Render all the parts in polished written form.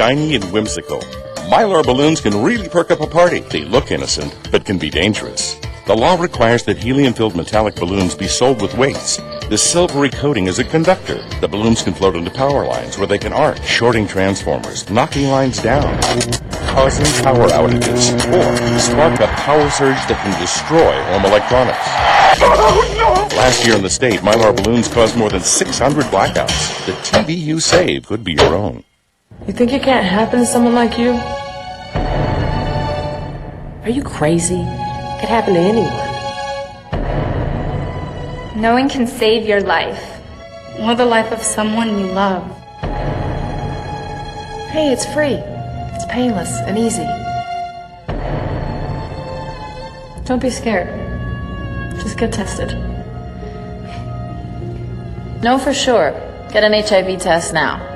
shiny and whimsical. Mylar balloons can really perk up a party. They look innocent, but can be dangerous. The law requires that helium-filled metallic balloons be sold with weights. The silvery coating is a conductor. The balloons can float into power lines where they can arc, shorting transformers, knocking lines down, causing power outages, or spark a power surge that can destroy home electronics. Oh, no! Last year in the state, Mylar balloons caused more than 600 blackouts. The TV you save could be your own. You think it can't happen to someone like you? Are you crazy? It could happen to anyone. Knowing can save your life, or the life of someone you love. Hey, it's free. It's painless and easy. Don't be scared. Just get tested. Know for sure. Get an HIV test now.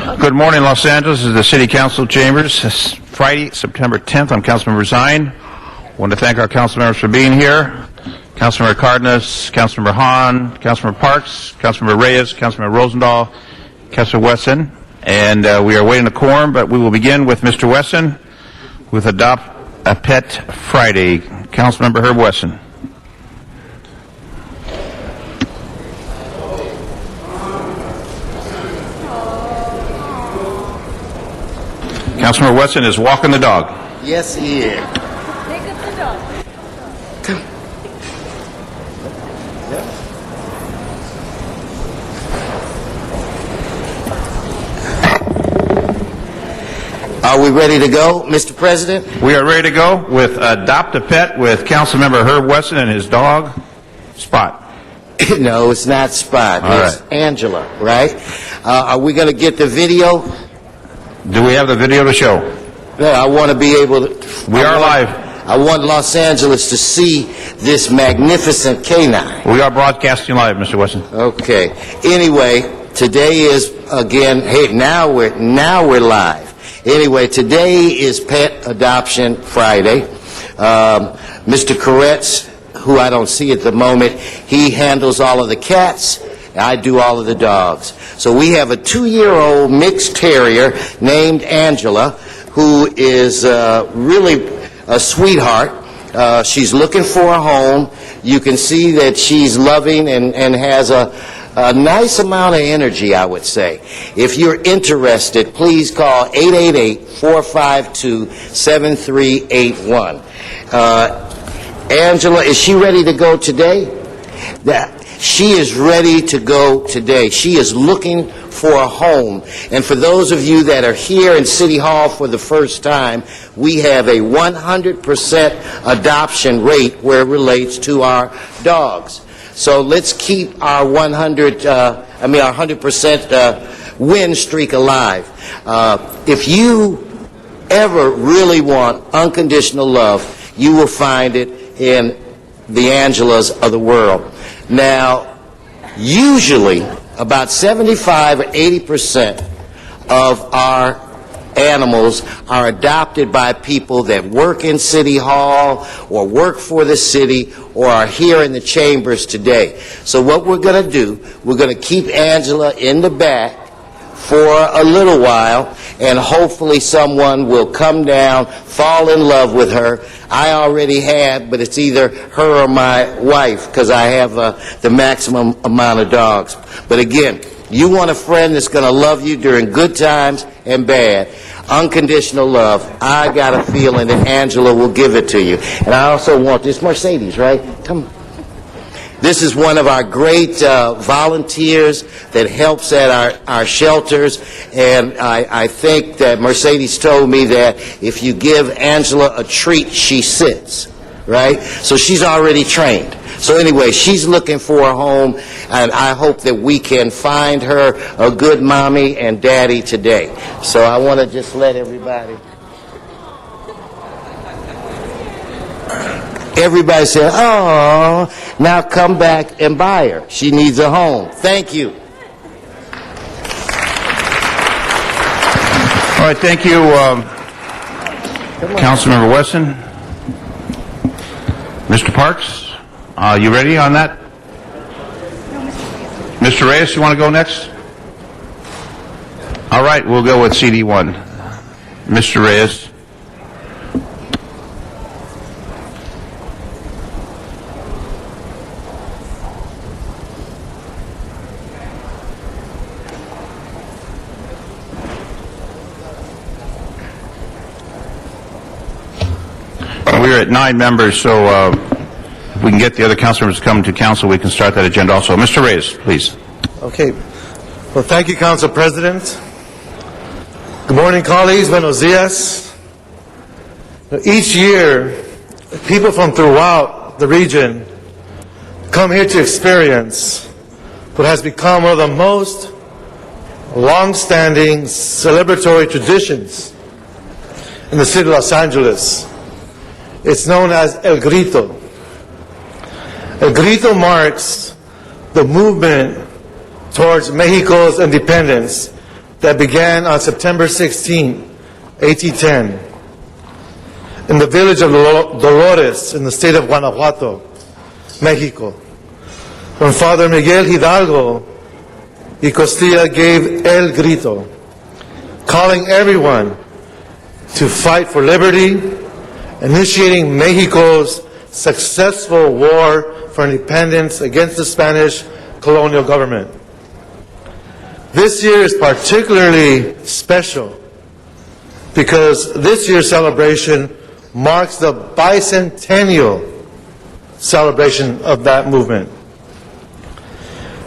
Good morning, Los Angeles. This is the City Council Chambers. It's Friday, September 10th. I'm Councilmember Zine. I want to thank our council members for being here. Councilmember Cardenas, Councilmember Hahn, Councilmember Parks, Councilmember Reyes, Councilmember Rosendahl, Councilor Wesson. And we are waiting a quorum, but we will begin with Mr. Wesson with Adopt a Pet Friday. Councilmember Herb Wesson. Councilmember Wesson is walking the dog. Yes, he is. Come. Are we ready to go, Mr. President? We are ready to go with Adopt a Pet with Councilmember Herb Wesson and his dog, Spot. No, it's not Spot. All it's right. Angela, right? Are we going to get the video? Do we have the video to show? No, I want to be able to... We are live. I want Los Angeles to see this magnificent canine. We are broadcasting live, Mr. Wesson. Okay. Anyway, today is, again, hey, now we're live. Anyway, today is Pet Adoption Friday. Mr. Koretz, who I don't see at the moment, he handles all of the cats. I do all of the dogs. So we have a 2-year-old mixed terrier named Angela, who is really a sweetheart. She's looking for a home. You can see that she's loving and has a nice amount of energy, I would say. If you're interested, please call 888-452-7381. Angela, is she ready to go today? She is ready to go today. She is looking for a home. And for those of you that are here in City Hall for the first time, we have a 100% adoption rate where it relates to our dogs. So let's keep our 100% win streak alive. If you ever really want unconditional love, you will find it in the Angelas of the world. Now, usually about 75 or 80% of our animals are adopted by people that work in City Hall or work for the city or are here in the chambers today. So what we're going to do, we're going to keep Angela in the back for a little while, and hopefully someone will come down, fall in love with her. I already have, but it's either her or my wife, because I have the maximum amount of dogs. But again, you want a friend that's going to love you during good times and bad. Unconditional love. I got a feeling that Angela will give it to you. And I also want this Mercedes, right? Come on. This is one of our great volunteers that helps at our shelters, and I think that Mercedes told me that if you give Angela a treat, she sits, right? So she's already trained. So anyway, she's looking for a home, and I hope that we can find her a good mommy and daddy today. So I want to just let everybody say, oh, now come back and buy her. She needs a home. Thank you. All right, thank you, Councilmember Wesson. Mr. Parks, you ready on that? Mr. Reyes, you want to go next? All right, we'll go with CD1. Mr. Reyes. We're at 9 members, so if we can get the other council members to come to council, we can start that agenda also. Mr. Reyes, please. Okay. Well, thank you, Council President. Good morning, colleagues. Buenos dias. Each year, people from throughout the region come here to experience what has become one of the most long-standing celebratory traditions in the city of Los Angeles. It's known as El Grito. El Grito marks the movement towards Mexico's independence that began on September 16, 1810, in the village of Dolores in the state of Guanajuato, Mexico, when Father Miguel Hidalgo y Costilla gave El Grito, calling everyone to fight for liberty, initiating Mexico's successful war for independence against the Spanish colonial government. This year is particularly special because this year's celebration marks the bicentennial celebration of that movement.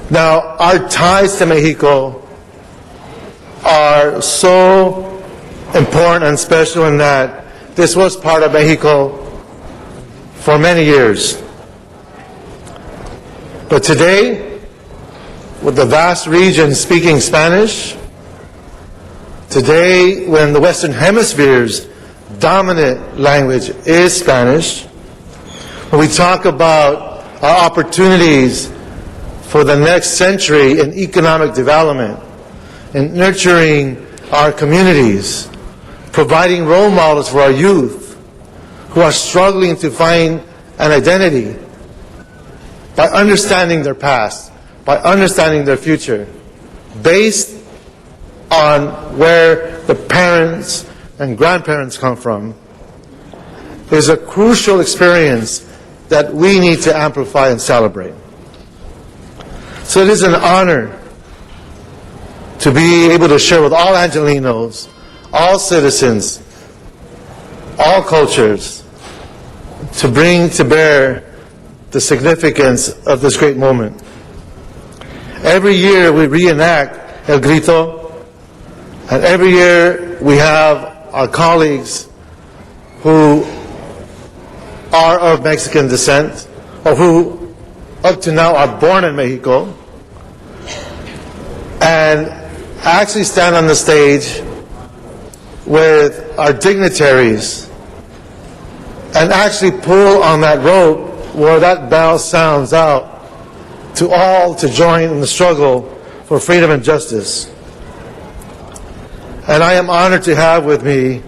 Now, our ties to Mexico are so important and special in that this was part of Mexico for many years. But today, with the vast region speaking Spanish, today when the Western Hemisphere's dominant language is Spanish, when we talk about our opportunities for the next century in economic development, in nurturing our communities, providing role models for our youth who are struggling to find an identity by understanding their past, by understanding their future, based on where the parents and grandparents come from, is a crucial experience that we need to amplify and celebrate. So it is an honor to be able to share with all Angelenos, all citizens, all cultures, to bring to bear the significance of this great moment. Every year we reenact El Grito, and every year we have our colleagues who are of Mexican descent, or who up to now are born in Mexico, and actually stand on the stage with our dignitaries and actually pull on that rope where that bell sounds out to all to join in the struggle for freedom and justice. And I am honored to have with me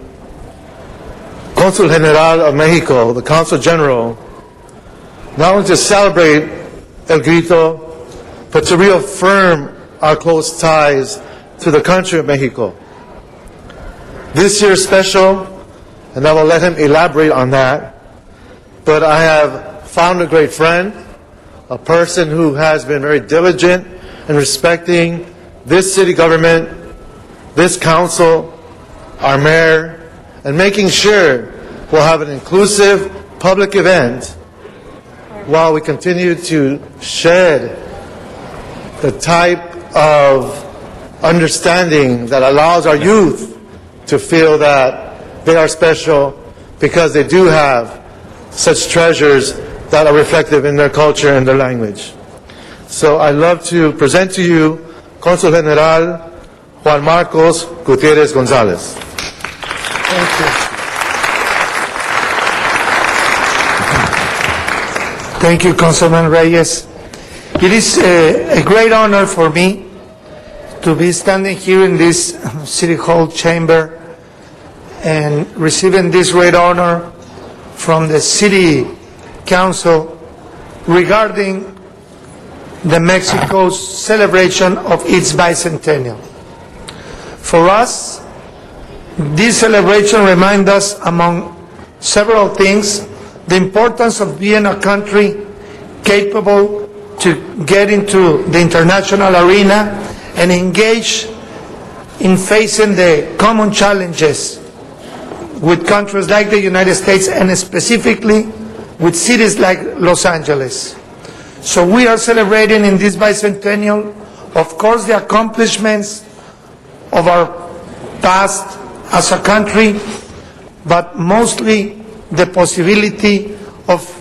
Consul General of Mexico, the Consul General, not only to celebrate El Grito, but to reaffirm our close ties to the country of Mexico. This year is special, and I will let him elaborate on that, but I have found a great friend, a person who has been very diligent in respecting this city government, this council, our mayor, and making sure we'll have an inclusive public event while we continue to shed the type of understanding that allows our youth to feel that they are special because they do have such treasures that are reflective in their culture and their language. So I'd love to present to you Consul General Juan Marcos Gutierrez Gonzalez. Thank you. Thank you, Councilman Reyes. It is a great honor for me to be standing here in this City Hall chamber and receiving this great honor from the City Council regarding the Mexico's celebration of its bicentennial. For us, this celebration reminds us, among several things, the importance of being a country capable to get into the international arena and engage in facing the common challenges with countries like the United States and specifically with cities like Los Angeles. So we are celebrating in this bicentennial, of course, the accomplishments of our past as a country, but mostly the possibility of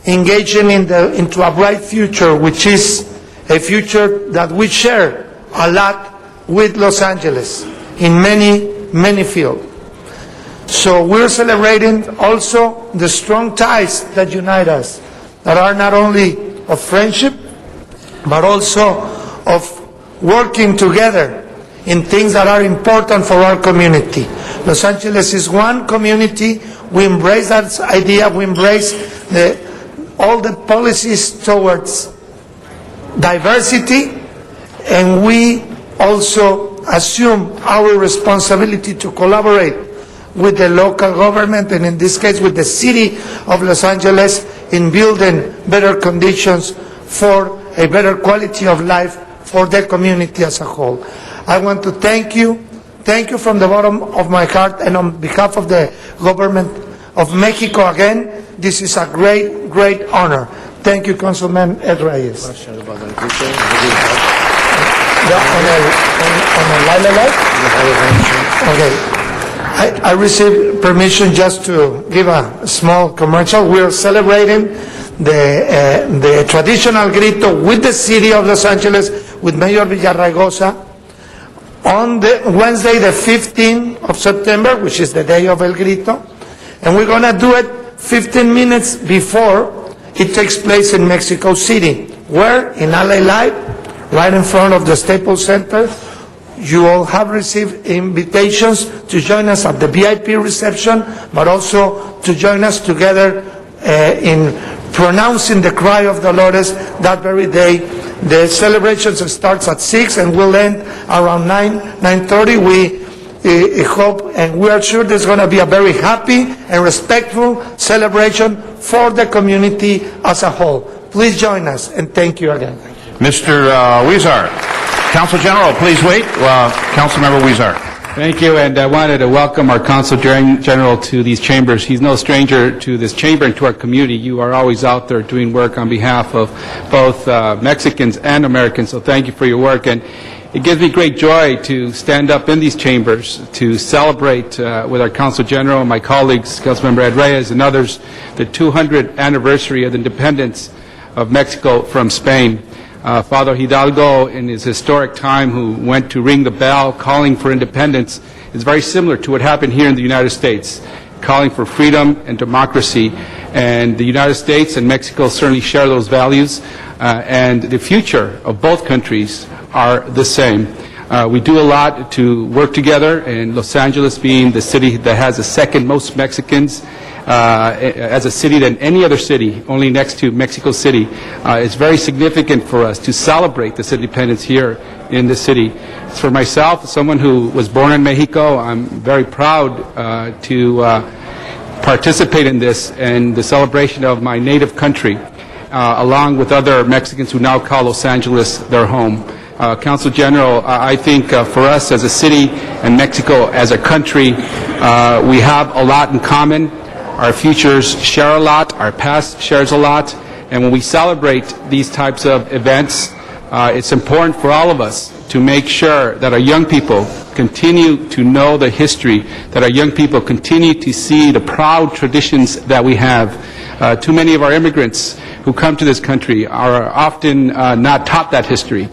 engaging into a bright future, which is a future that we share a lot with Los Angeles in many, many fields. So we're celebrating also the strong ties that unite us, that are not only of friendship, but also of working together in things that are important for our community. Los Angeles is one community. We embrace that idea. We embrace all the policies towards diversity, and we also assume our responsibility to collaborate with the local government, and in this case with the city of Los Angeles, in building better conditions for a better quality of life for the community as a whole. I want to thank you from the bottom of my heart, and on behalf of the government of Mexico again, this is a great, great honor. Thank you, Councilman Ed Reyes. Question about the Okay. I received permission just to give a small commercial. We are celebrating the traditional grito with the city of Los Angeles, with Mayor Villarraigosa, on the Wednesday, the 15th of September, which is the day of El Grito, and we're going to do it 15 minutes before it takes place in Mexico City, where in LA Live, right in front of the Staples Center. You all have received invitations to join us at the VIP reception, but also to join us together in pronouncing the Cry of Dolores that very day. The celebrations starts at 6 and will end around 9:30. We hope and we are sure there's going to be a very happy and respectful celebration for the community as a whole. Please join us, and thank you again. Mr. Huizar. Council General, please wait. Councilmember Huizar. Thank you, and I wanted to welcome our Consul General to these chambers. He's no stranger to this chamber and to our community. You are always out there doing work on behalf of both Mexicans and Americans, so thank you for your work. And it gives me great joy to stand up in these chambers to celebrate with our Consul General, my colleagues, Councilmember Ed Reyes and others, the 200th anniversary of the independence of Mexico from Spain. Father Hidalgo, in his historic time, who went to ring the bell calling for independence, is very similar to what happened here in the United States, calling for freedom and democracy. And the United States and Mexico certainly share those values, and the future of both countries are the same. We do a lot to work together, and Los Angeles being the city that has the second most Mexicans as a city than any other city, only next to Mexico City. It's very significant for us to celebrate this independence here in the city. For myself, someone who was born in Mexico, I'm very proud to participate in this and the celebration of my native country, along with other Mexicans who now call Los Angeles their home. Council General, I think for us as a city and Mexico as a country, we have a lot in common. Our futures share a lot, our past shares a lot, and when we celebrate these types of events, it's important for all of us to make sure that our young people continue to know the history, that our young people continue to see the proud traditions that we have. Too many of our immigrants who come to this country are often not taught that history.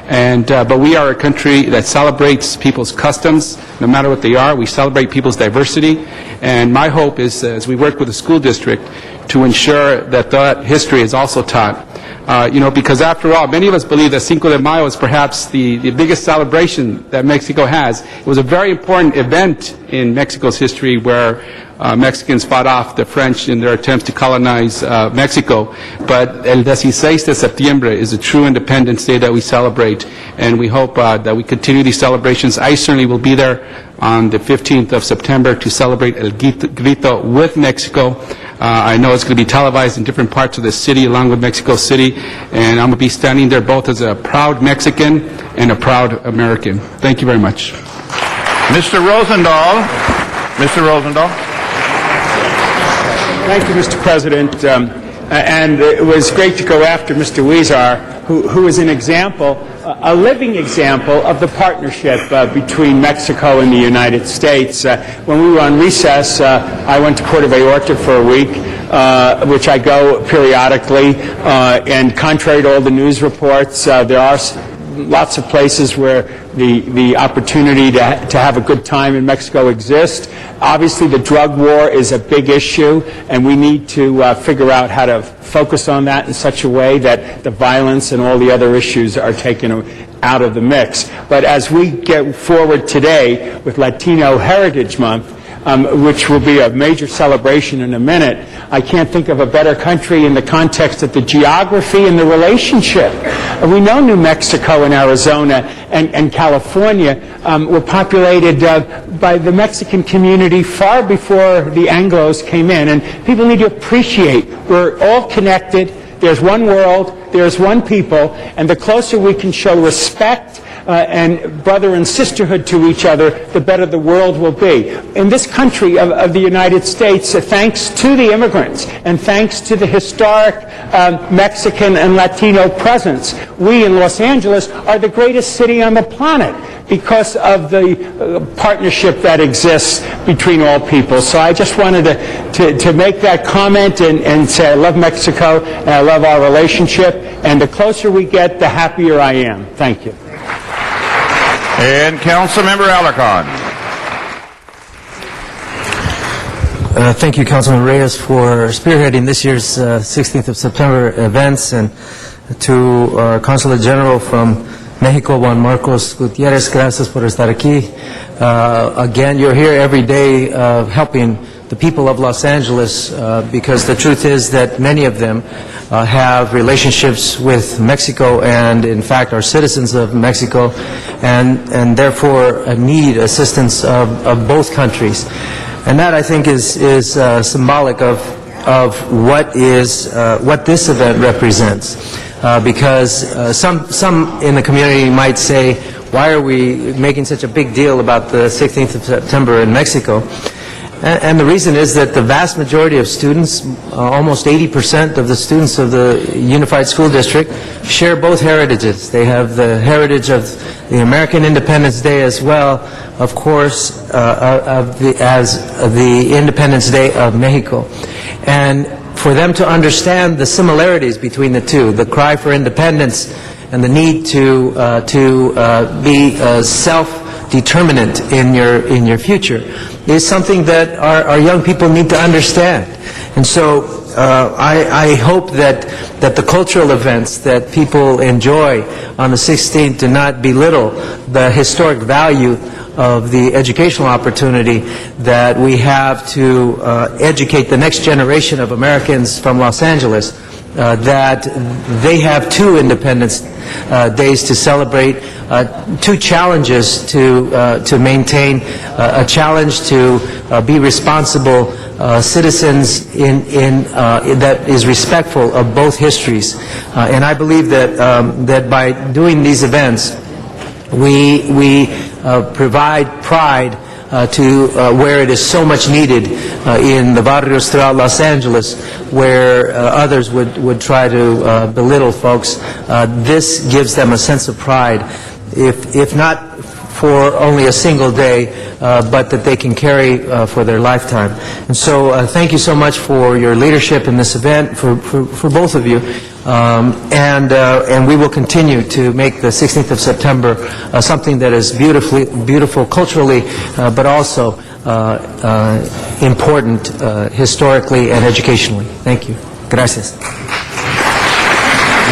But we are a country that celebrates people's customs, no matter what they are. We celebrate people's diversity. And my hope is, as we work with the school district, to ensure that that history is also taught. Because after all, many of us believe that Cinco de Mayo is perhaps the biggest celebration that Mexico has. It was a very important event in Mexico's history where Mexicans fought off the French in their attempts to colonize Mexico. But el 16 de septiembre is a true Independence Day that we celebrate, and we hope that we continue these celebrations. I certainly will be there on the 15th of September to celebrate El Grito with Mexico. I know it's going to be televised in different parts of the city along with Mexico City, and I'm going to be standing there both as a proud Mexican and a proud American. Thank you very much. Mr. Rosendahl. Mr. Rosendahl. Thank you, Mr. President. And it was great to go after Mr. Huizar, who is an example, a living example of the partnership between Mexico and the United States. When we were on recess, I went to Puerto Vallarta for a week, which I go periodically, and contrary to all the news reports, there are lots of places where the opportunity to have a good time in Mexico exists. Obviously, the drug war is a big issue, and we need to figure out how to focus on that in such a way that the violence and all the other issues are taken out of the mix. But as we get forward today with Latino Heritage Month, which will be a major celebration in a minute, I can't think of a better country in the context of the geography and the relationship. We know New Mexico and Arizona and California were populated by the Mexican community far before the Anglos came in, and people need to appreciate we're all connected. There's one world, there's one people, and the closer we can show respect and brother and sisterhood to each other, the better the world will be. In this country of the United States, thanks to the immigrants and thanks to the historic Mexican and Latino presence, we in Los Angeles are the greatest city on the planet because of the partnership that exists between all people. So I just wanted to make that comment and say I love Mexico and I love our relationship, and the closer we get, the happier I am. Thank you. And Councilmember Alarcon. Thank you, Councilman Reyes, for spearheading this year's 16th of September events, and to our Consulate General from Mexico, Juan Marcos Gutierrez, gracias por estar aquí. Again, you're here every day helping the people of Los Angeles because the truth is that many of them have relationships with Mexico and, in fact, are citizens of Mexico and therefore need assistance of both countries. And that, I think, is symbolic of what this event represents. Because some in the community might say, why are we making such a big deal about the 16th of September in Mexico? And the reason is that the vast majority of students, almost 80% of the students of the Unified School District, share both heritages. They have the heritage of the American Independence Day as well, of course, as the Independence Day of Mexico. And for them to understand the similarities between the two, the cry for independence and the need to be self-determinant in your future, is something that our young people need to understand. And so I hope that the cultural events that people enjoy on the 16th do not belittle the historic value of the educational opportunity that we have to educate the next generation of Americans from Los Angeles, that they have two Independence Days to celebrate, two challenges to maintain, a challenge to be responsible citizens that is respectful of both histories. And I believe that by doing these events, we provide pride to where it is so much needed in the barrios throughout Los Angeles, where others would try to belittle folks. This gives them a sense of pride, if not for only a single day, but that they can carry for their lifetime. And so thank you so much for your leadership in this event, for both of you. And we will continue to make the 16th of September something that is beautiful culturally, but also important historically and educationally. Thank you. Gracias.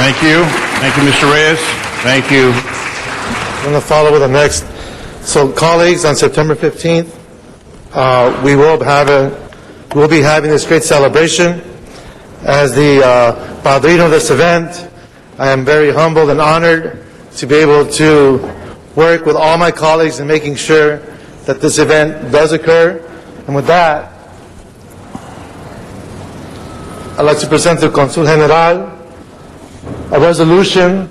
Thank you. Thank you, Mr. Reyes. Thank you. I'm going to follow with the next. So, colleagues, on September 15th, we will be having this great celebration. As the padrino of this event, I am very humbled and honored to be able to work with all my colleagues in making sure that this event does occur. And with that, I'd like to present to Consul General a resolution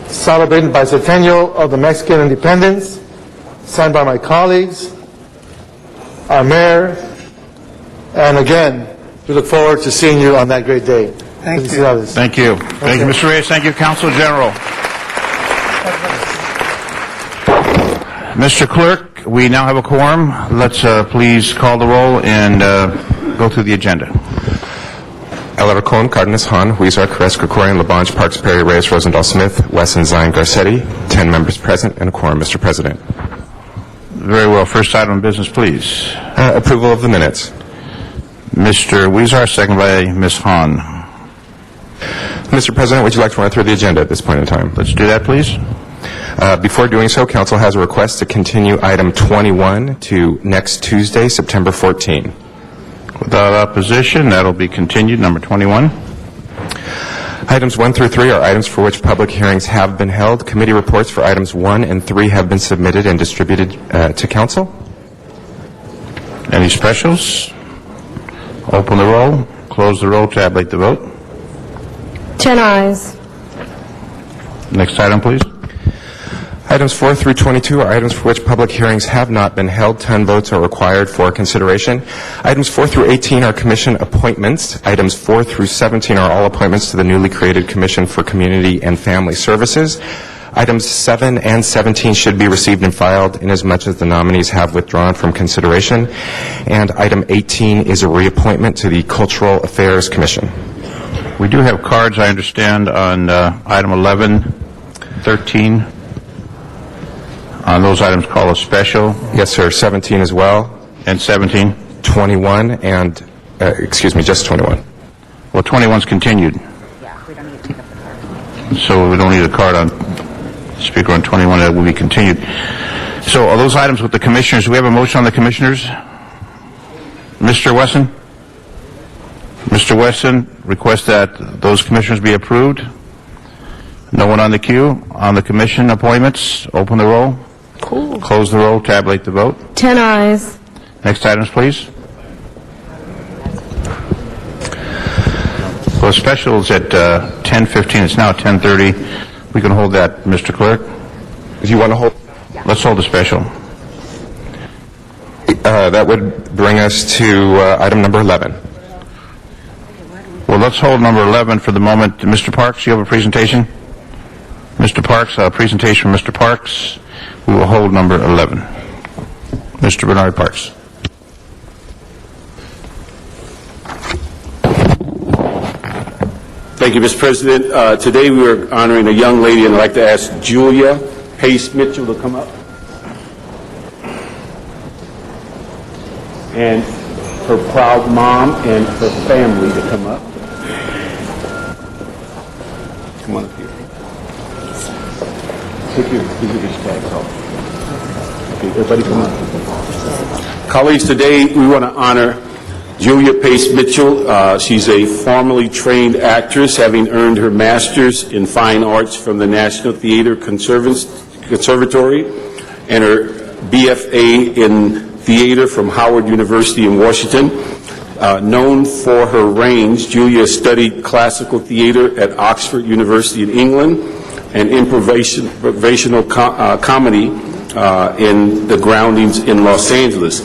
celebrating the bicentennial of the Mexican independence, signed by my colleagues, our mayor, and again, we look forward to seeing you on that great day. Thank you. Thank you. Thank you, Mr. Reyes. Thank you, Council General. Mr. Clerk, we now have a quorum. Let's please call the roll and go through the agenda. Alarcon, Cardenas, Han, Huizar, Carres, Krikorian, Labange, Parks, Perry, Reyes, Rosendahl, Smith, Wesson, Zion, Garcetti. 10 members present and a quorum, Mr. President. Very well. First item of business, please. Approval of the minutes. Mr. Huizar, second by Ms. Han. Mr. President, would you like to run through the agenda at this point in time? Let's do that, please. Before doing so, Council has a request to continue item 21 to next Tuesday, September 14. Without opposition, that'll be continued. Number 21. Items 1 through 3 are items for which public hearings have been held. Committee reports for items 1 and 3 have been submitted and distributed to Council. Any specials? Open the roll, close the roll, tabulate the vote. 10 ayes. Next item, please. Items 4 through 22 are items for which public hearings have not been held. 10 votes are required for consideration. Items 4 through 18 are commission appointments. Items 4 through 17 are all appointments to the newly created Commission for Community and Family Services. Items 7 and 17 should be received and filed inasmuch as the nominees have withdrawn from consideration. And item 18 is a reappointment to the Cultural Affairs Commission. We do have cards, I understand, on item 11, 13. On those items, call a special. Yes, sir. 17 as well. And 17? 21 and, excuse me, just 21. Well, 21's continued. Yeah, we don't need to take up the card. So we don't need a card on speaker on 21. That will be continued. So are those items with the commissioners? Do we have a motion on the commissioners? Mr. Wesson? Mr. Wesson requests that those commissioners be approved. No one on the queue. On the commission appointments, open the roll. Cool. Close the roll, tabulate the vote. 10 ayes. Next items, please. Well, special is at 10:15. It's now 10:30. We can hold that, Mr. Clerk. If you want to hold... Let's hold the special. That would bring us to item number 11. Well, let's hold number 11 for the moment. Mr. Parks, you have a presentation? Mr. Parks, a presentation from Mr. Parks. We will hold number 11. Mr. Bernard Parks. Thank you, Mr. President. Today we are honoring a young lady, and I'd like to ask Julia Pace Mitchell to come up. And her proud mom and her family to come up. Come on up here. Take your visitor's tags off. Okay, everybody come up. Colleagues, today we want to honor Julia Pace Mitchell. She's a formally trained actress, having earned her master's in fine arts from the National Theater Conservatory and her BFA in theater from Howard University in Washington. Known for her range, Julia studied classical theater at Oxford University in England and improvisational comedy in the groundings in Los Angeles.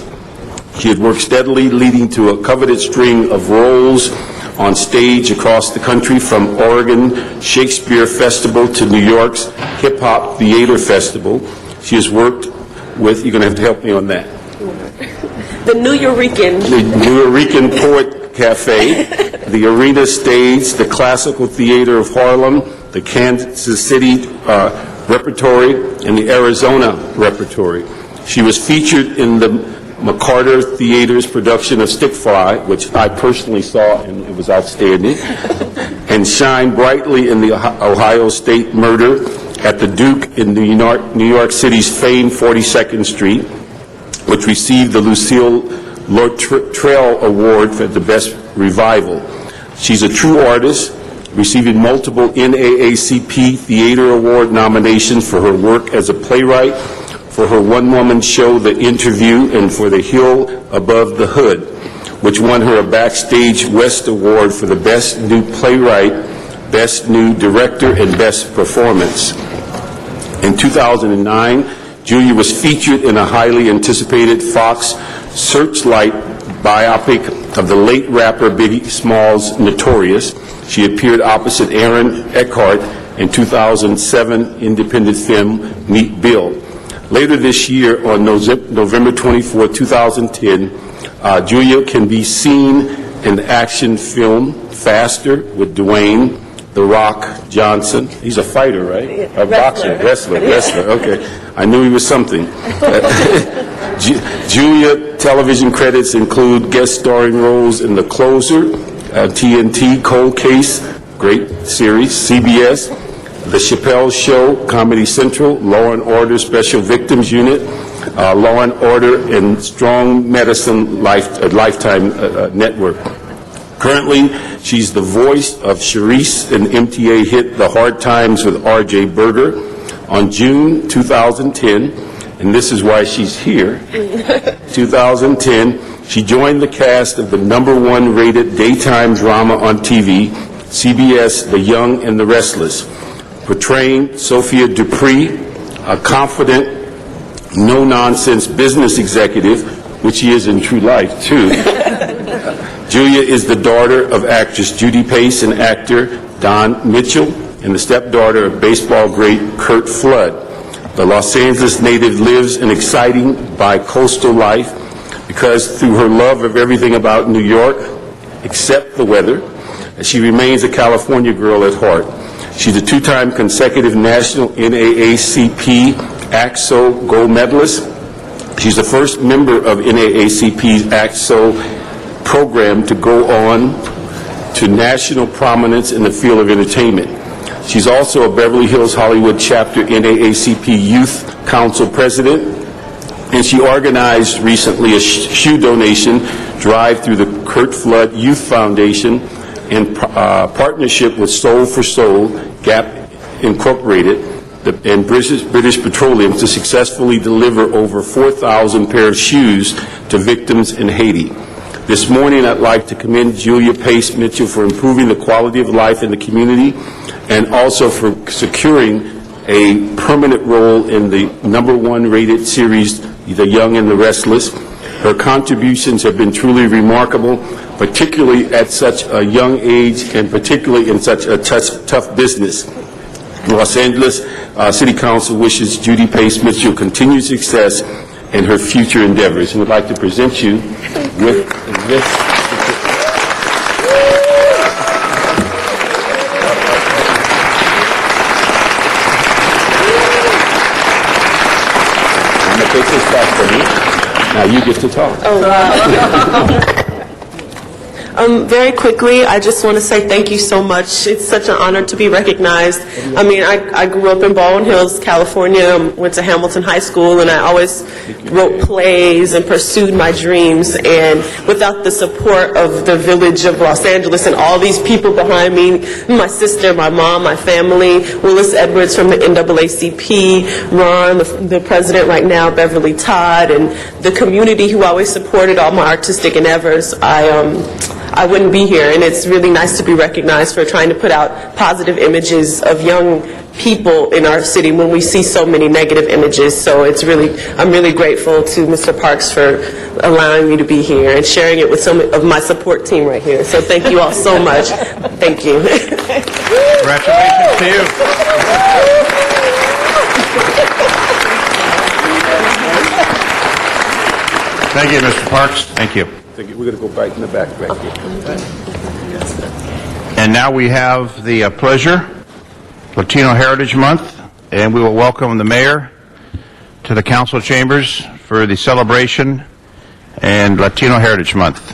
She had worked steadily, leading to a coveted string of roles on stage across the country, from Oregon Shakespeare Festival to New York's Hip Hop Theater Festival. She has worked with, you're going to have to help me on that, the Nuyorican. The Nuyorican Poet Cafe, the Arena Stage, the Classical Theater of Harlem, the Kansas City Repertory, and the Arizona Repertory. She was featured in the McCarter Theater's production of Stick Fly, which I personally saw, and it was outstanding, and shined brightly in the Ohio State Murder at the Duke in New York City's famed 42nd Street, which received the Lucille Luttrell Award for the Best Revival. She's a true artist, receiving multiple NAACP Theater Award nominations for her work as a playwright, for her one-woman show, The Interview, and for The Hill Above the Hood, which won her a Backstage West Award for the Best New Playwright, Best New Director, and Best Performance. In 2009, Julia was featured in a highly anticipated Fox Searchlight biopic of the late rapper Biggie Smalls' Notorious. She appeared opposite Aaron Eckhart in 2007 independent film Meet Bill. Later this year, on November 24, 2010, Julia can be seen in the action film Faster with Dwayne "The Rock" Johnson. He's a fighter, right? A boxer, wrestler, okay. I knew he was something. Julia television credits include guest starring roles in The Closer, TNT, Cold Case, great series, CBS, The Chappelle Show, Comedy Central, Law and Order Special Victims Unit, Law and Order and Strong Medicine Lifetime Network. Currently, she's the voice of Charisse in MTA hit The Hard Times with R.J. Berger on June 2010, and this is why she's here. 2010, she joined the cast of the #1 rated daytime drama on TV, CBS, The Young and the Restless, portraying Sophia Dupree, a confident, no-nonsense business executive, which she is in true life, too. Julia is the daughter of actress Judy Pace and actor Don Mitchell, and the stepdaughter of baseball great Curt Flood. The Los Angeles native lives an exciting bi-coastal life because through her love of everything about New York, except the weather, she remains a California girl at heart. She's a 2-time consecutive national NAACP ACT-SO gold medalist. She's the first member of NAACP's ACT-SO program to go on to national prominence in the field of entertainment. She's also a Beverly Hills Hollywood chapter NAACP Youth Council president, and she organized recently a shoe donation drive through the Curt Flood Youth Foundation in partnership with Soul for Soul, Gap Incorporated, and British Petroleum to successfully deliver over 4,000 pairs of shoes to victims in Haiti. This morning, I'd like to commend Julia Pace Mitchell for improving the quality of life in the community and also for securing a permanent role in the #1 rated series, The Young and the Restless. Her contributions have been truly remarkable, particularly at such a young age and particularly in such a tough business. Los Angeles City Council wishes Judy Pace Mitchell continued success in her future endeavors. And I'd like to present you with this. I'm going to take this back from you. Now you get to talk. Oh, wow. Very quickly, I just want to say thank you so much. It's such an honor to be recognized. I mean, I grew up in Baldwin Hills, California, went to Hamilton High School, and I always wrote plays and pursued my dreams. And without the support of the village of Los Angeles and all these people behind me, my sister, my mom, my family, Willis Edwards from the NAACP, Ron, the president right now, Beverly Todd, and the community who always supported all my artistic endeavors, I wouldn't be here, and it's really nice to be recognized for trying to put out positive images of young people in our city when we see so many negative images. So I'm really grateful to Mr. Parks for allowing me to be here and sharing it with some of my support team right here. So thank you all so much. Thank you. Congratulations to you. Thank you, Mr. Parks. Thank you. We're going to go back in the back here. And now we have the pleasure, Latino Heritage Month, and we will welcome the mayor to the council chambers for the celebration and Latino Heritage Month.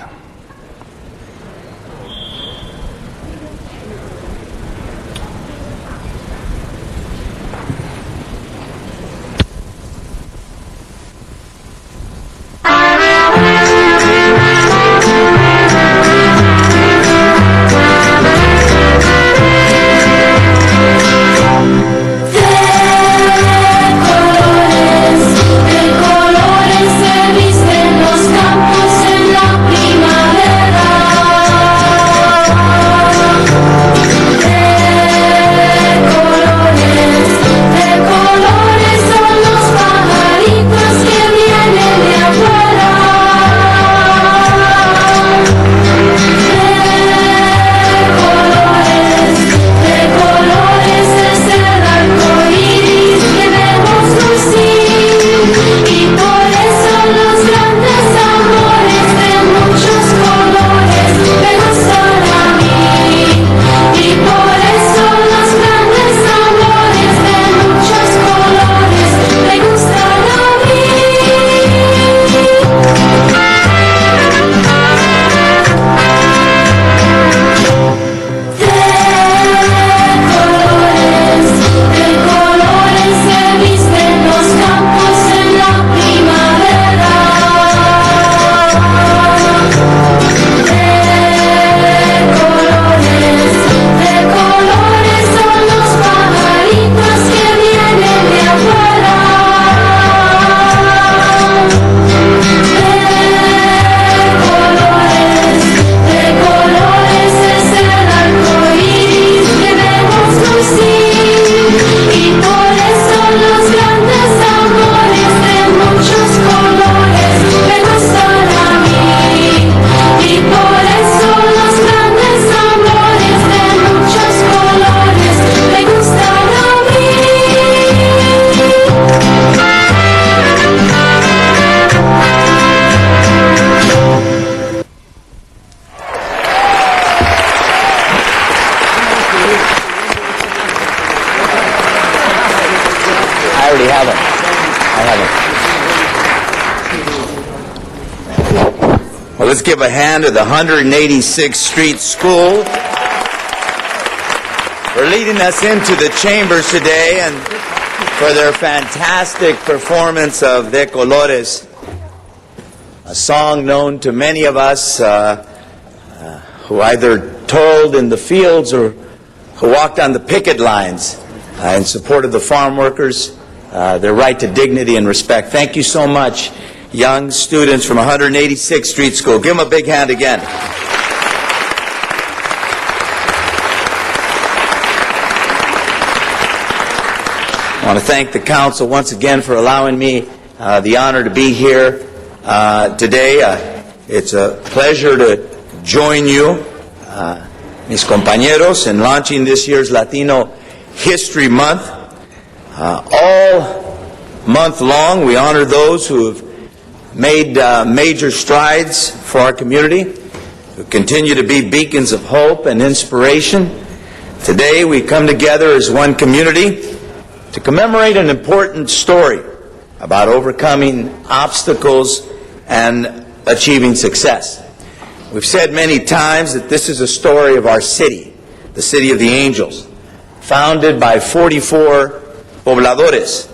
Colores se visten los campos en la primavera. Well, let's give a hand to the 186th Street School for leading us into the chambers today and for their fantastic performance of De Colores, a song known to many of us who either toiled in the fields or who walked on the picket lines in support of the farm workers, their right to dignity and respect. Thank you so much, young students from 186th Street School. Give them a big hand again. I want to thank the council once again for allowing me the honor to be here today. It's a pleasure to join you, mis compañeros, in launching this year's Latino History Month. All month long, we honor those who have made major strides for our community, who continue to be beacons of hope and inspiration. Today, we come together as one community to commemorate an important story about overcoming obstacles and achieving success. We've said many times that this is a story of our city, the City of the Angels, founded by 44 pobladores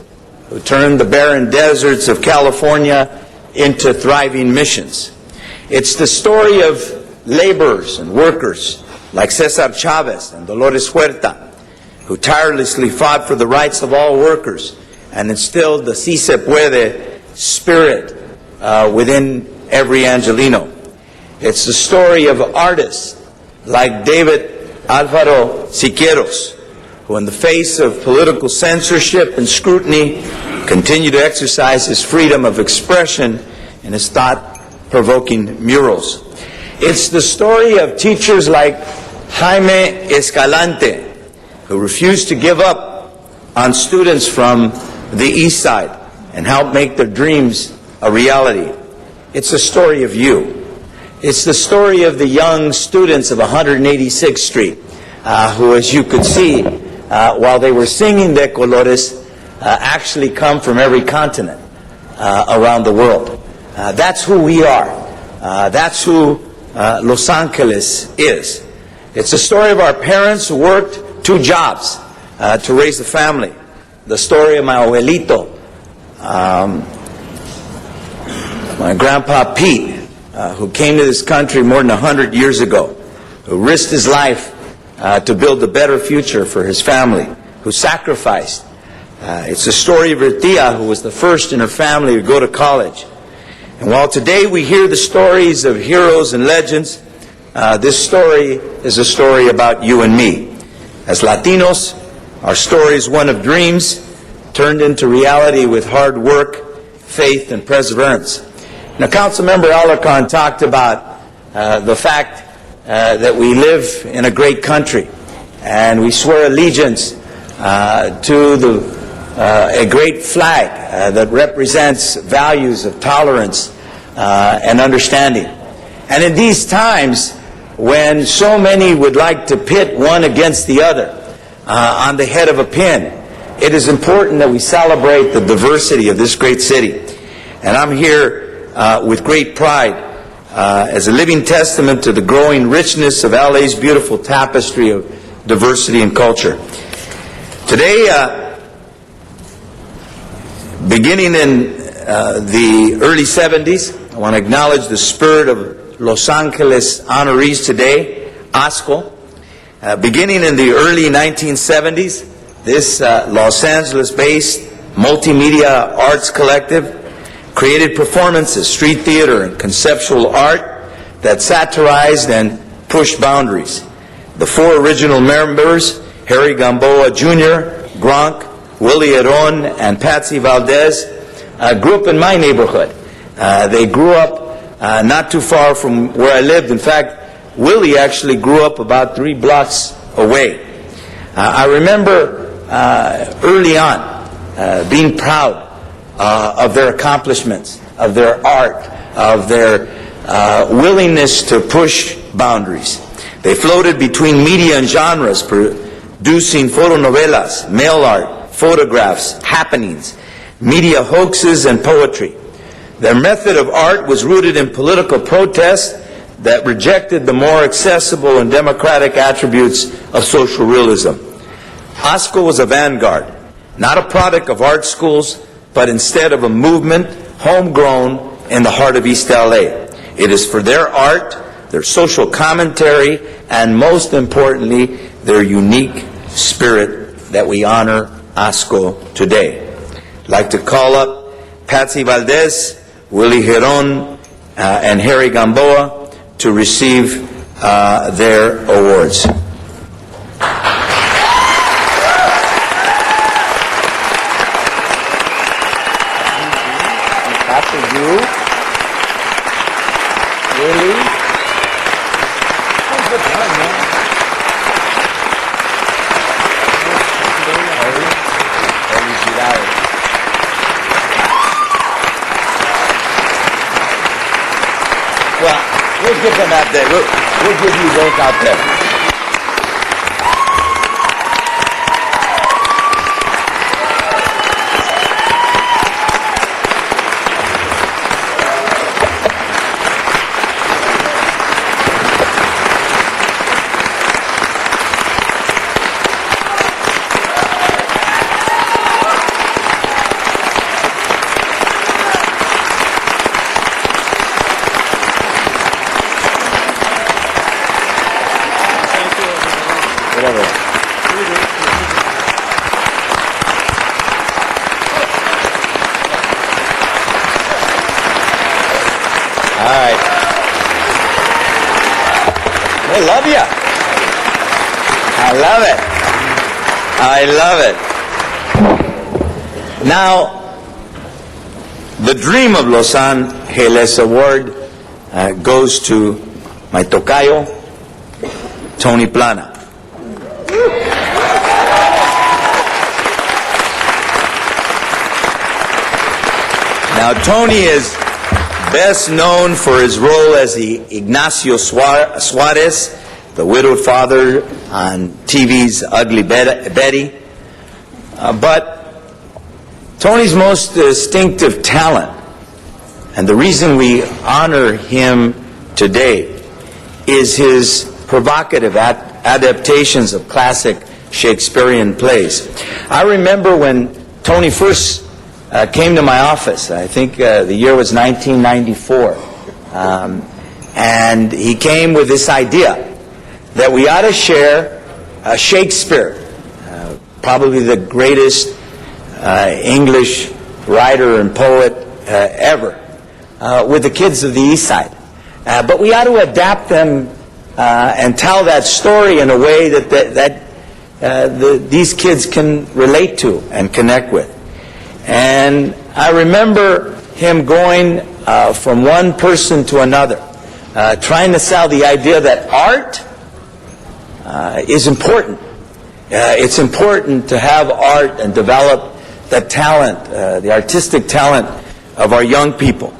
who turned the barren deserts of California into thriving missions. It's the story of laborers and workers like Cesar Chavez and Dolores Huerta, who tirelessly fought for the rights of all workers and instilled the Si Se Puede spirit within every Angelino. It's the story of artists like David Alvaro Siqueiros, who in the face of political censorship and scrutiny continue to exercise his freedom of expression in his thought-provoking murals. It's the story of teachers like Jaime Escalante, who refused to give up on students from the East Side and help make their dreams a reality. It's the story of you. It's the story of the young students of 186th Street, who, as you could see, while they were singing De Colores, actually come from every continent around the world. That's who we are. That's who Los Angeles is. It's the story of our parents who worked 2 jobs to raise a family. The story of my abuelito, my grandpa Pete, who came to this country more than 100 years ago, who risked his life to build a better future for his family, who sacrificed. It's the story of her tia, who was the first in her family to go to college. And while today we hear the stories of heroes and legends, this story is a story about you and me. As Latinos, our story is one of dreams turned into reality with hard work, faith, and perseverance. Now, Councilmember Alarcon talked about the fact that we live in a great country, and we swear allegiance to a great flag that represents values of tolerance and understanding. And in these times, when so many would like to pit one against the other on the head of a pin, it is important that we celebrate the diversity of this great city. And I'm here with great pride as a living testament to the growing richness of LA's beautiful tapestry of diversity and culture. Today, beginning in the early 70s, I want to acknowledge the spirit of Los Angeles honorees today, ASCO. Beginning in the early 1970s, this Los Angeles-based multimedia arts collective created performances, street theater, and conceptual art that satirized and pushed boundaries. The 4 original members, Harry Gamboa Jr., Gronk, Willie Aron, and Patsy Valdez, grew up in my neighborhood. They grew up not too far from where I lived. In fact, Willie actually grew up about 3 blocks away. I remember early on being proud of their accomplishments, of their art, of their willingness to push boundaries. They floated between media and genres, producing fotonovelas, mail art, photographs, happenings, media hoaxes, and poetry. Their method of art was rooted in political protest that rejected the more accessible and democratic attributes of social realism. ASCO was a vanguard, not a product of art schools, but instead of a movement homegrown in the heart of East LA. It is for their art, their social commentary, and most importantly, their unique spirit that we honor ASCO today. I'd like to call up Patsy Valdez, Willie Giron, and Harry Gamboa to receive their awards. Patsy, you, Willie. We'll give them out there. We'll give you both out there. I love you. I love it. I love it. Now, the Dream of Los Angeles Award goes to my tocayo, Tony Plana. Now, Tony is best known for his role as the Ignacio Suarez, the widowed father on TV's Ugly Betty. But Tony's most distinctive talent, and the reason we honor him today, is his provocative adaptations of classic Shakespearean plays. I remember when Tony first came to my office. I think the year was 1994. And he came with this idea that we ought to share Shakespeare, probably the greatest English writer and poet ever, with the kids of the East Side. But we ought to adapt them and tell that story in a way that these kids can relate to and connect with. And I remember him going from one person to another, trying to sell the idea that art is important. It's important to have art and develop the talent, the artistic talent of our young people.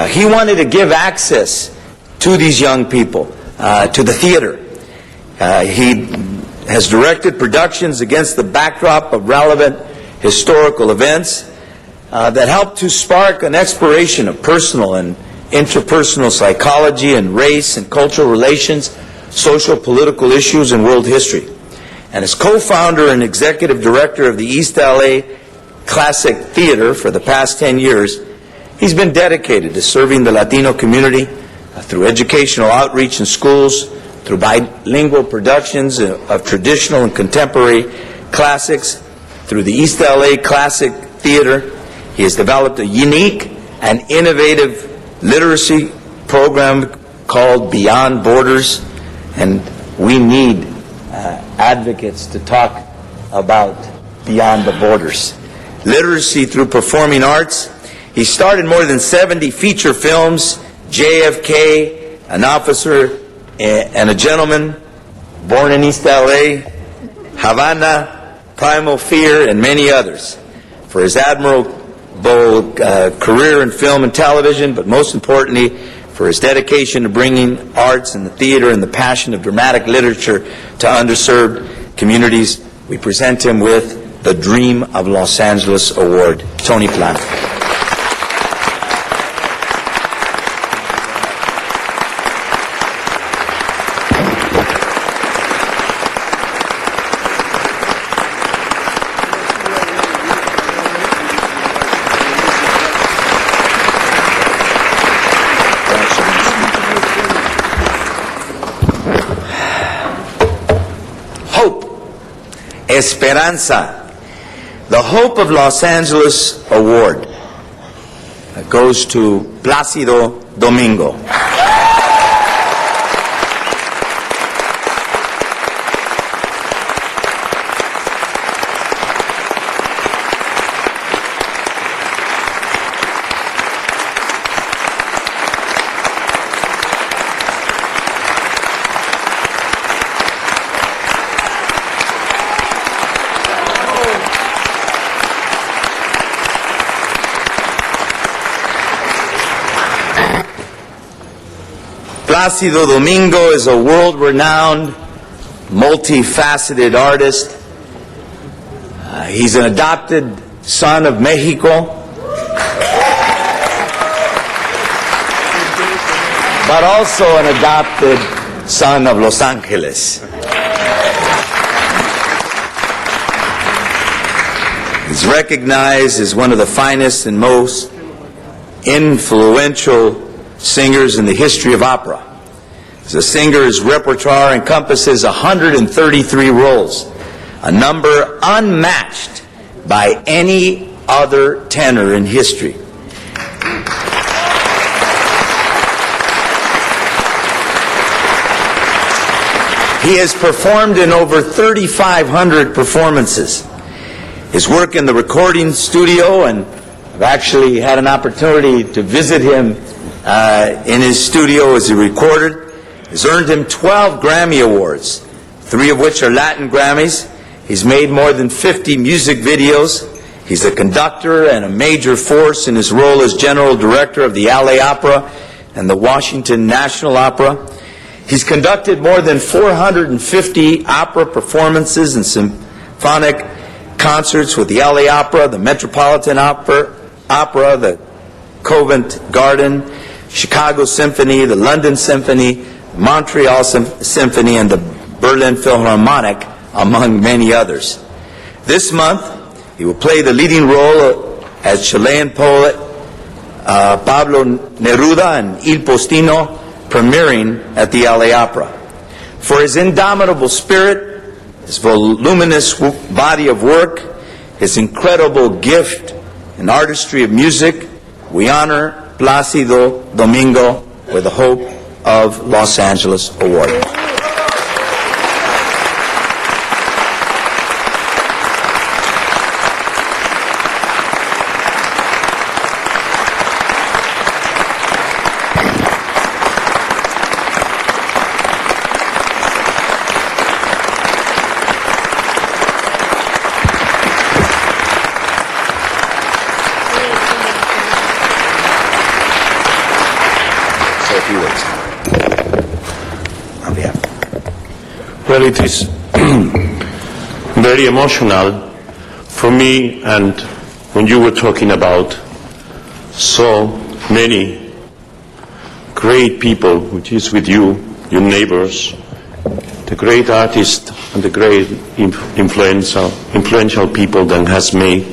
He wanted to give access to these young people, to the theater. He has directed productions against the backdrop of relevant historical events that help to spark an exploration of personal and interpersonal psychology and race and cultural relations, social political issues, and world history. And as co-founder and executive director of the East LA Classic Theater for the past 10 years, he's been dedicated to serving the Latino community through educational outreach in schools, through bilingual productions of traditional and contemporary classics, through the East LA Classic Theater. He has developed a unique and innovative literacy program called Beyond Borders, and we need advocates to talk about Beyond the Borders. Literacy through performing arts. He starred in more than 70 feature films, JFK, An Officer and a Gentleman, Born in East LA, Havana, Primal Fear, and many others. For his admirable career in film and television, but most importantly, for his dedication to bringing arts and the theater and the passion of dramatic literature to underserved communities, we present him with the Dream of Los Angeles Award, Tony Plana. Esperanza. The Hope of Los Angeles Award goes to Plácido Domingo. Plácido Domingo is a world-renowned, multifaceted artist. He's an adopted son of Mexico, but also an adopted son of Los Angeles. He's recognized as one of the finest and most influential singers in the history of opera. As a singer, his repertoire encompasses 133 roles, a number unmatched by any other tenor in history. He has performed in over 3,500 performances. His work in the recording studio, and I've actually had an opportunity to visit him in his studio as he recorded, has earned him 12 Grammy Awards, 3 of which are Latin Grammys. He's made more than 50 music videos. He's a conductor and a major force in his role as general director of the LA Opera and the Washington National Opera. He's conducted more than 450 opera performances and symphonic concerts with the LA Opera, the Metropolitan Opera, the Covent Garden, Chicago Symphony, the London Symphony, Montreal Symphony, and the Berlin Philharmonic, among many others. This month, he will play the leading role as Chilean poet Pablo Neruda in Il Postino, premiering at the LA Opera. For his indomitable spirit, his voluminous body of work, his incredible gift and artistry of music, we honor Plácido Domingo with the Hope of Los Angeles Award. Well, it is very emotional for me, and when you were talking about so many great people, which is with you, your neighbors, the great artists and the great influential people that has made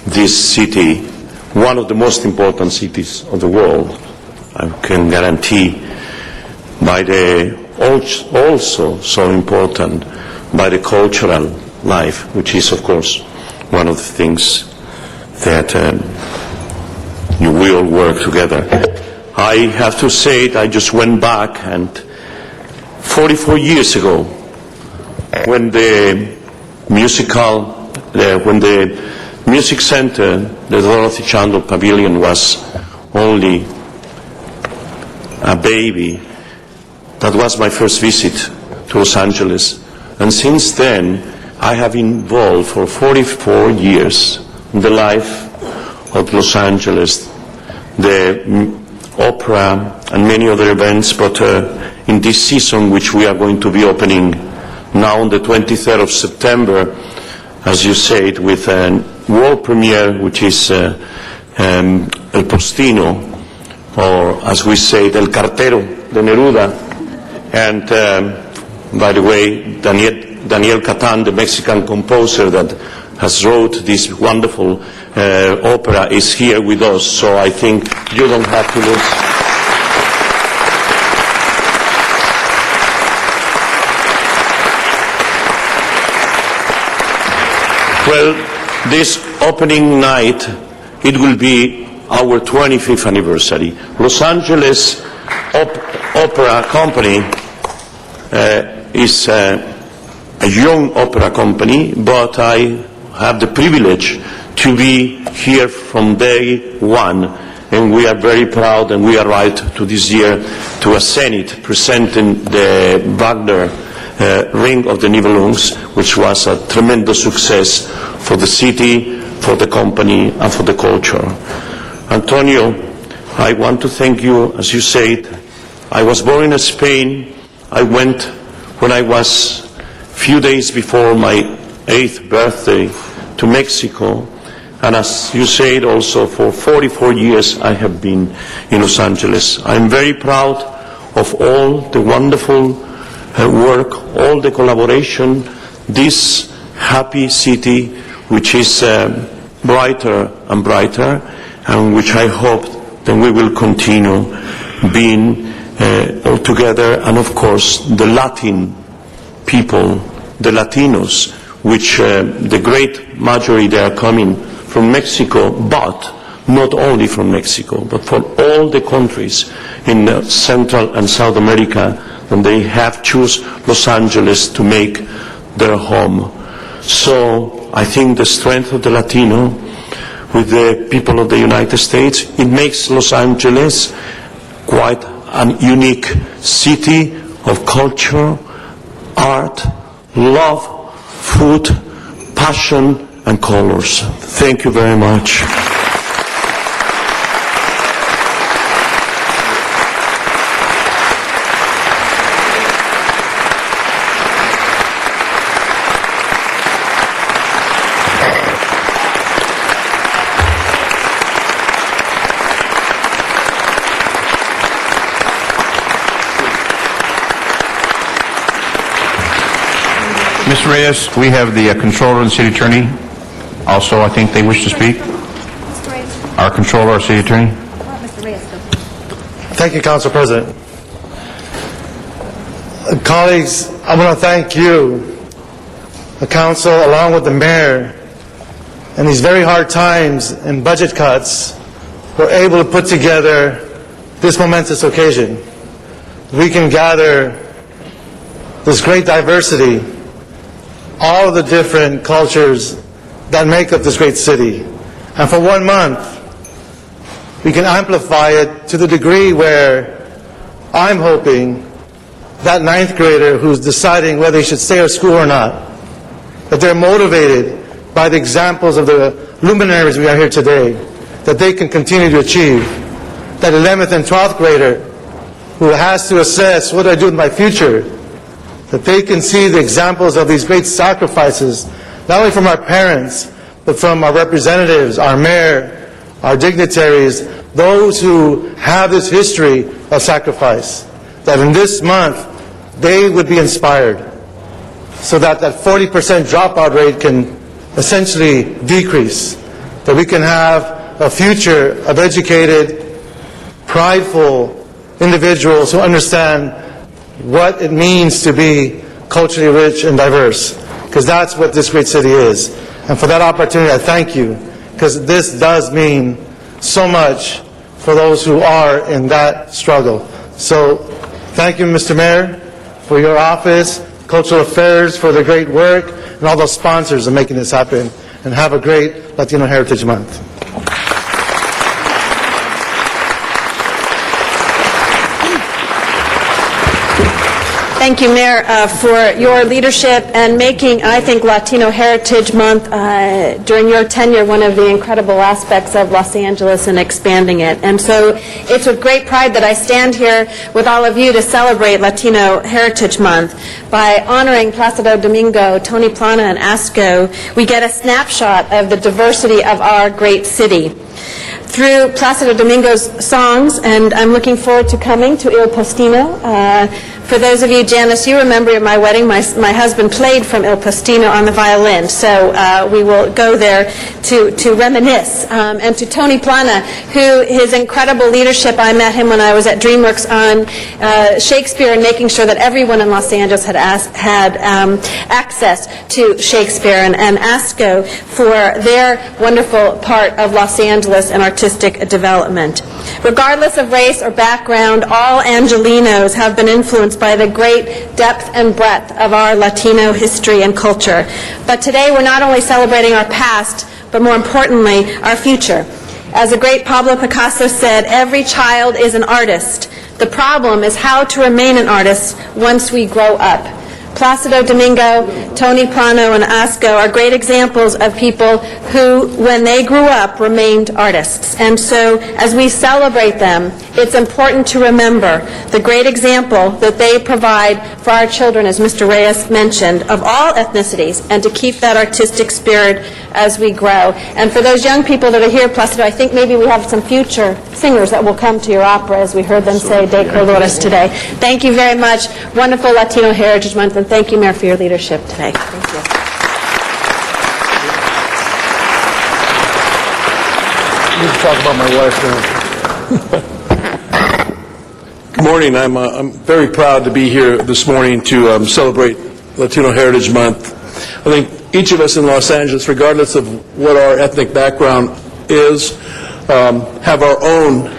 this city one of the most important cities of the world, I can guarantee, by the also so important by the cultural life, which is, of course, one of the things that you will work together. I have to say that I just went back, and 44 years ago, when the music center, the Dorothy Chandler Pavilion, was only a baby, that was my first visit to Los Angeles. And since then, I have involved for 44 years in the life of Los Angeles, the opera and many other events, but in this season, which we are going to be opening now on the 23rd of September, as you said, with a world premiere, which is El Postino, or as we say, El Cartero de Neruda. And by the way, Daniel Catan, the Mexican composer that has wrote this wonderful opera, is here with us, so I think you don't have to lose. Well, this opening night, it will be our 25th anniversary. Los Angeles Opera Company is a young opera company, but I have the privilege to be here from day one, and we are very proud, and we arrived to this year to a Zenith presenting the Wagner Ring of the Nibelungs, which was a tremendous success for the city, for the company, and for the culture. Antonio, I want to thank you. As you said, I was born in Spain. I went when I was a few days before my 8th birthday to Mexico, and as you said also, for 44 years I have been in Los Angeles. I'm very proud of all the wonderful work, all the collaboration, this happy city which is brighter and brighter, and which I hope that we will continue being all together, and of course the Latin people, the Latinos, which the great majority they are coming from Mexico, but not only from Mexico, but from all the countries in Central and South America, and they have chosen Los Angeles to make their home. So I think the strength of the Latino with the people of the United States, it makes Los Angeles quite a unique city of culture, art, love, food, passion, and colors. Thank you very much. Ms. Reyes, we have the Controller and City Attorney. Also, I think they wish to speak. Our Controller, our City Attorney. Thank you, Council President. Colleagues, I want to thank you, the Council, along with the Mayor, in these very hard times and budget cuts, we're able to put together this momentous occasion. We can gather this great diversity, all of the different cultures that make up this great city. And for 1 month, we can amplify it to the degree where I'm hoping that 9th grader who's deciding whether he should stay at school or not, that they're motivated by the examples of the luminaries we are here today, that they can continue to achieve. That 11th and 12th grader who has to assess what do I do with my future, that they can see the examples of these great sacrifices, not only from our parents, but from our representatives, our mayor, our dignitaries, those who have this history of sacrifice, that in this month they would be inspired so that that 40% dropout rate can essentially decrease, that we can have a future of educated, prideful individuals who understand what it means to be culturally rich and diverse, because that's what this great city is. And for that opportunity, I thank you, because this does mean so much for those who are in that struggle. So thank you, Mr. Mayor, for your office, Cultural Affairs for the great work, and all those sponsors of making this happen. And have a great Latino Heritage Month. Thank you, Mayor, for your leadership and making, I think, Latino Heritage Month during your tenure one of the incredible aspects of Los Angeles and expanding it. And so it's with great pride that I stand here with all of you to celebrate Latino Heritage Month. By honoring Placido Domingo, Tony Plana, and ASCO, we get a snapshot of the diversity of our great city. Through Placido Domingo's songs, and I'm looking forward to coming to Il Postino For those of you, Janice, you remember at my wedding, my husband played from Il Postino on the violin, so we will go there to reminisce. And to Tony Plana, who his incredible leadership, I met him when I was at DreamWorks on Shakespeare and making sure that everyone in Los Angeles had access to Shakespeare, and ASCO for their wonderful part of Los Angeles and artistic development. Regardless of race or background, all Angelinos have been influenced by the great depth and breadth of our Latino history and culture. But today we're not only celebrating our past, but more importantly, our future. As the great Pablo Picasso said, every child is an artist. The problem is how to remain an artist once we grow up. Placido Domingo, Tony Plano, and ASCO are great examples of people who, when they grew up, remained artists. And so, as we celebrate them, it's important to remember the great example that they provide for our children, as Mr. Reyes mentioned, of all ethnicities, and to keep that artistic spirit as we grow. And for those young people that are here, Placido, I think maybe we have some future singers that will come to your opera, as we heard them say De Colores today. Thank you very much. Wonderful Latino Heritage Month, and thank you, Mayor, for your leadership today. Thank you. I need to talk about my wife now. Good morning. I'm very proud to be here this morning to celebrate Latino Heritage Month. I think each of us in Los Angeles, regardless of what our ethnic background is, have our own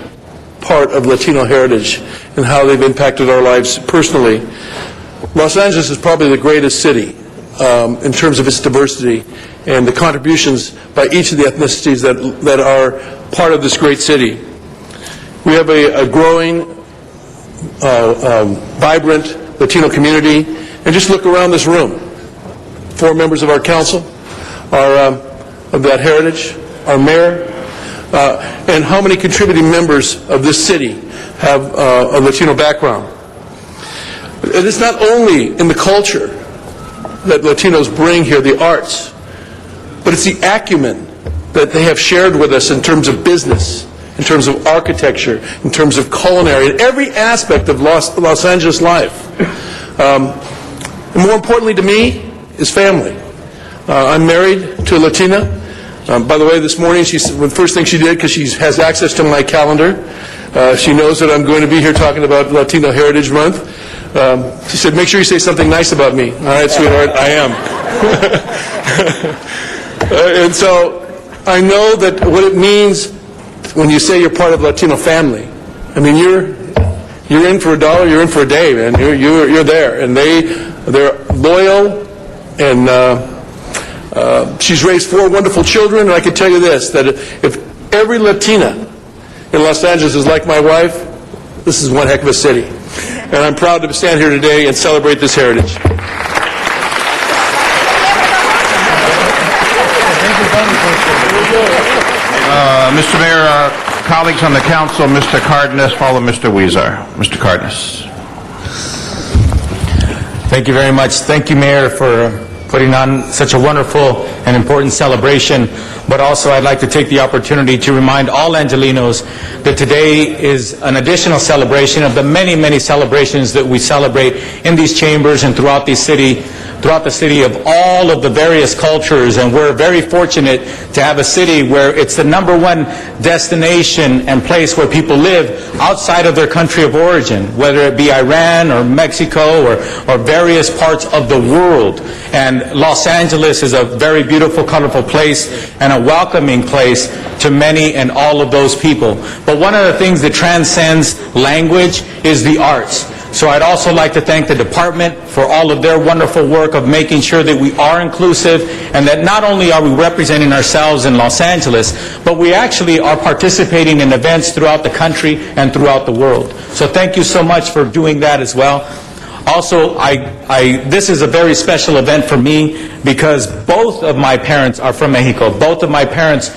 part of Latino heritage and how they've impacted our lives personally. Los Angeles is probably the greatest city in terms of its diversity and the contributions by each of the ethnicities that are part of this great city. We have a growing, vibrant Latino community, and just look around this room. 4 members of our council are of that heritage, our mayor, and how many contributing members of this city have a Latino background. It is not only in the culture that Latinos bring here, the arts, but it's the acumen that they have shared with us in terms of business, in terms of architecture, in terms of culinary, in every aspect of Los Angeles life. And more importantly to me is family. I'm married to a Latina. By the way, this morning, the first thing she did, because she has access to my calendar, she knows that I'm going to be here talking about Latino Heritage Month. She said, make sure you say something nice about me. All right, sweetheart, I am. And so I know that what it means when you say you're part of Latino family. I mean, you're in for $1, you're in for a day, man. You're there. And they're loyal, and she's raised 4 wonderful children, and I can tell you this, that if every Latina in Los Angeles is like my wife, this is one heck of a city. And I'm proud to stand here today and celebrate this heritage. Mr. Mayor, colleagues on the council, Mr. Cardenas, follow Mr. Huizar. Mr. Cardenas. Thank you very much. Thank you, Mayor, for putting on such a wonderful and important celebration. But also, I'd like to take the opportunity to remind all Angelinos that today is an additional celebration of the many, many celebrations that we celebrate in these chambers and throughout the city of all of the various cultures. And we're very fortunate to have a city where it's the #1 destination and place where people live outside of their country of origin, whether it be Iran or Mexico or various parts of the world. And Los Angeles is a very beautiful, colorful place and a welcoming place to many and all of those people. But one of the things that transcends language is the arts. So I'd also like to thank the department for all of their wonderful work of making sure that we are inclusive and that not only are we representing ourselves in Los Angeles, but we actually are participating in events throughout the country and throughout the world. So thank you so much for doing that as well. Also, this is a very special event for me because both of my parents are from Mexico. Both of my parents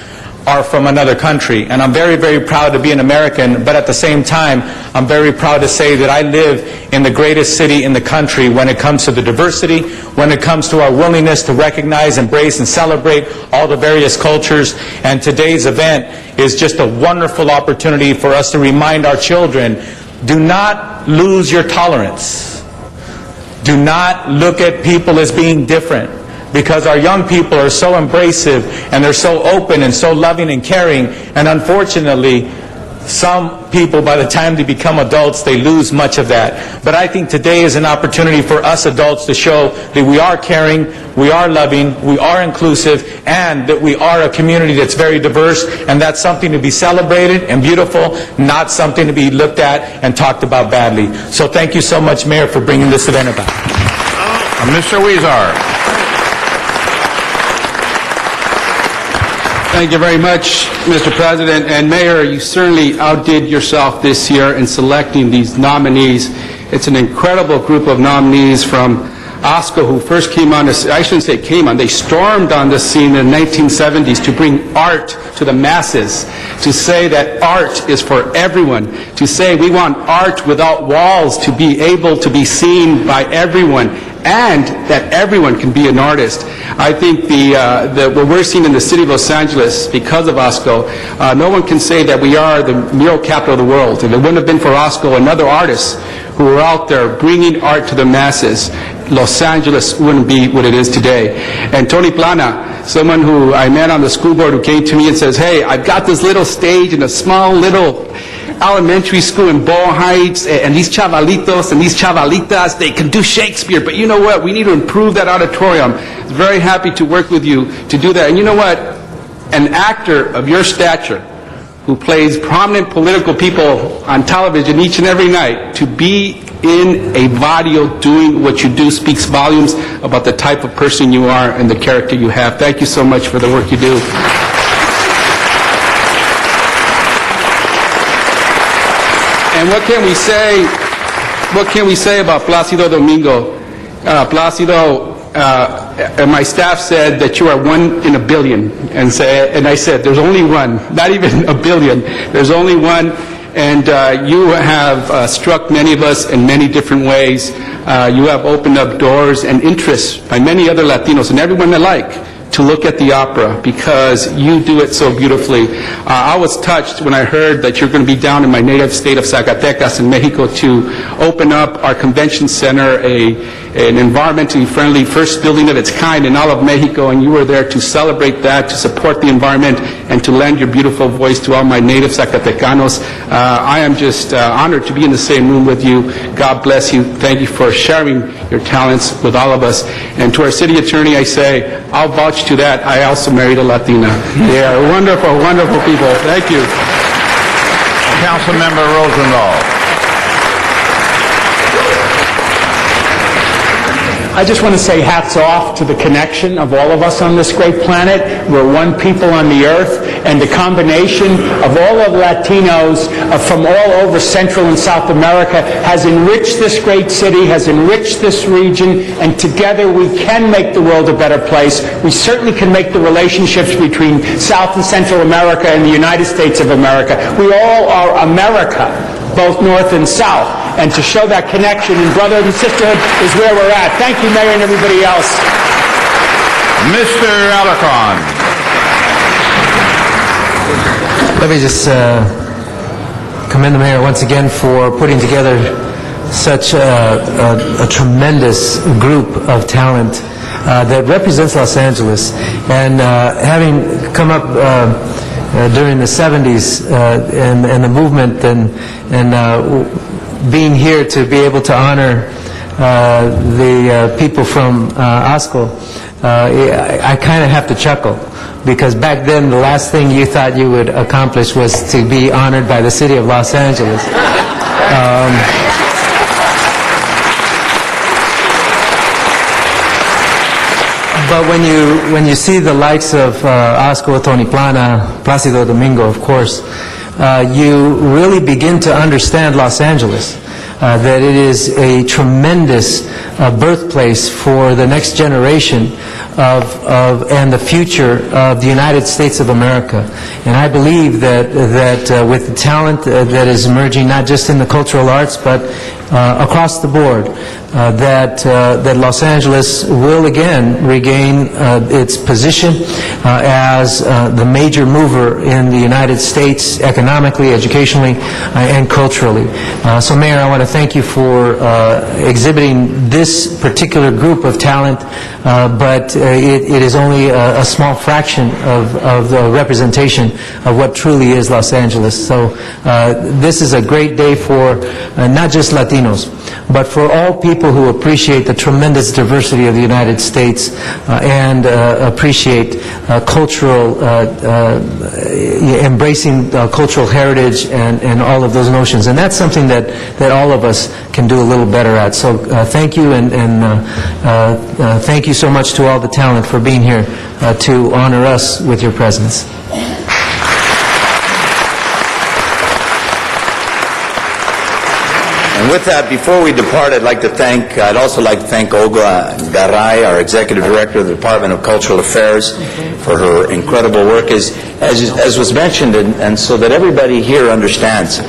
are from another country, and I'm very, very proud to be an American, but at the same time, I'm very proud to say that I live in the greatest city in the country when it comes to the diversity, when it comes to our willingness to recognize, embrace, and celebrate all the various cultures. And today's event is just a wonderful opportunity for us to remind our children, do not lose your tolerance. Do not look at people as being different, because our young people are so embracive and they're so open and so loving and caring, and unfortunately, some people, by the time they become adults, they lose much of that. But I think today is an opportunity for us adults to show that we are caring, we are loving, we are inclusive, and that we are a community that's very diverse, and that's something to be celebrated and beautiful, not something to be looked at and talked about badly. So thank you so much, Mayor, for bringing this event about. Mr. Huizar. Thank you very much, Mr. President. And Mayor, you certainly outdid yourself this year in selecting these nominees. It's an incredible group of nominees from OSCO who first came on, I shouldn't say came on, they stormed on the scene in the 1970s to bring art to the masses, to say that art is for everyone, to say we want art without walls to be able to be seen by everyone, and that everyone can be an artist. I think what we're seeing in the city of Los Angeles, because of OSCO, no one can say that we are the mural capital of the world. If it wouldn't have been for OSCO and other artists who were out there bringing art to the masses, Los Angeles wouldn't be what it is today. And Tony Plana, someone who I met on the school board, who came to me and says, hey, I've got this little stage in a small little elementary school in Boyle Heights, and these chavalitos and these chavalitas, they can do Shakespeare, but you know what? We need to improve that auditorium. I was very happy to work with you to do that. And you know what? An actor of your stature, who plays prominent political people on television each and every night, to be in a vadio doing what you do speaks volumes about the type of person you are and the character you have. Thank you so much for the work you do. And what can we say? What can we say about Placido Domingo? Placido, and my staff said that you are 1 in a billion, and I said there's only one, not even a billion. There's only one, and you have struck many of us in many different ways. You have opened up doors and interests by many other Latinos and everyone alike to look at the opera, because you do it so beautifully. I was touched when I heard that you're going to be down in my native state of Zacatecas in Mexico to open up our convention center, an environmentally friendly first building of its kind in all of Mexico, and you were there to celebrate that, to support the environment, and to lend your beautiful voice to all my native Zacatecanos. I am just honored to be in the same room with you. God bless you. Thank you for sharing your talents with all of us. And to our city attorney, I say, I'll vouch to that. I also married a Latina. They are wonderful, wonderful people. Thank you. Councilmember Rosendahl. I just want to say hats off to the connection of all of us on this great planet. We're one people on the earth, and the combination of all of Latinos from all over Central and South America has enriched this great city, has enriched this region, and together we can make the world a better place. We certainly can make the relationships between South and Central America and the United States of America. We all are America, both North and South. And to show that connection and brotherhood and sisterhood is where we're at. Thank you, Mayor, and everybody else. Mr. Alarcon. Let me just commend the mayor once again for putting together such a tremendous group of talent that represents Los Angeles. And having come up during the 70s and the movement and being here to be able to honor the people from OSCO, I kind of have to chuckle, because back then the last thing you thought you would accomplish was to be honored by the city of Los Angeles. But when you see the likes of OSCO, Tony Plana, Placido Domingo, of course, you really begin to understand Los Angeles, that it is a tremendous birthplace for the next generation and the future of the United States of America. And I believe that with the talent that is emerging, not just in the cultural arts, but across the board, that Los Angeles will again regain its position as the major mover in the United States economically, educationally, and culturally. So, Mayor, I want to thank you for exhibiting this particular group of talent, but it is only a small fraction of the representation of what truly is Los Angeles. So this is a great day for not just Latinos, but for all people who appreciate the tremendous diversity of the United States and appreciate cultural, embracing cultural heritage and all of those notions. And that's something that all of us can do a little better at. So thank you, and thank you so much to all the talent for being here to honor us with your presence. And with that, before we depart, I'd also like to thank Olga Garay, our Executive Director of the Department of Cultural Affairs, for her incredible work. As was mentioned, and so that everybody here understands,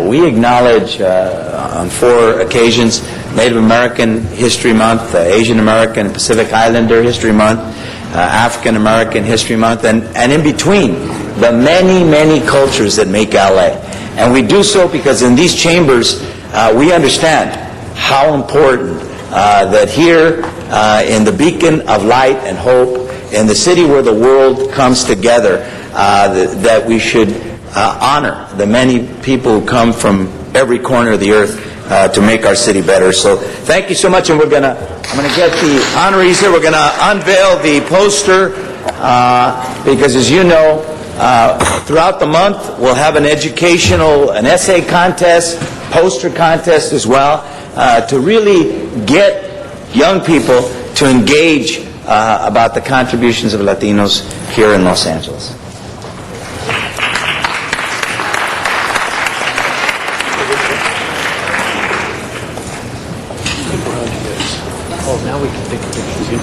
we acknowledge on 4 occasions Native American History Month, Asian American and Pacific Islander History Month, African American History Month, and in between, the many, many cultures that make LA. And we do so because in these chambers, we understand how important that here in the beacon of light and hope, in the city where the world comes together, that we should honor the many people who come from every corner of the earth to make our city better. So thank you so much, and I'm going to get the honorees here. We're going to unveil the poster because, as you know, throughout the month we'll have an essay contest, poster contest as well, to really get young people to engage about the contributions of Latinos here in Los Angeles. Now we can take pictures.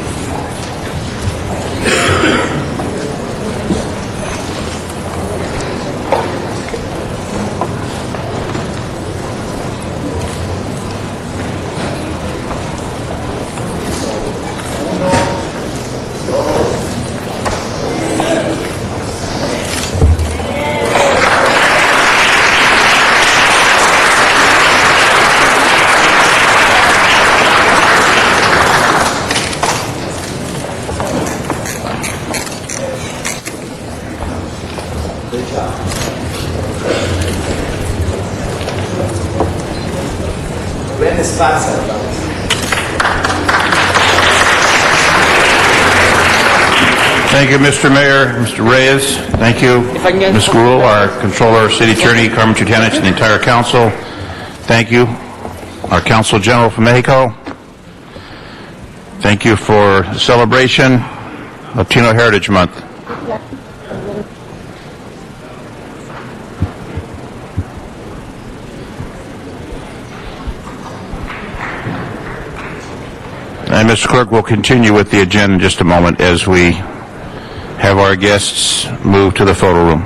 Thank you, Mr. Mayor, Mr. Reyes. Thank you, Ms. Gruel, our Controller, City Attorney, Carmen Chutanich, and the entire Council. Thank you, our Consul General from Mexico. Thank you for the celebration of Latino Heritage Month. And Mr. Clerk, we'll continue with the agenda in just a moment as we have our guests move to the photo room.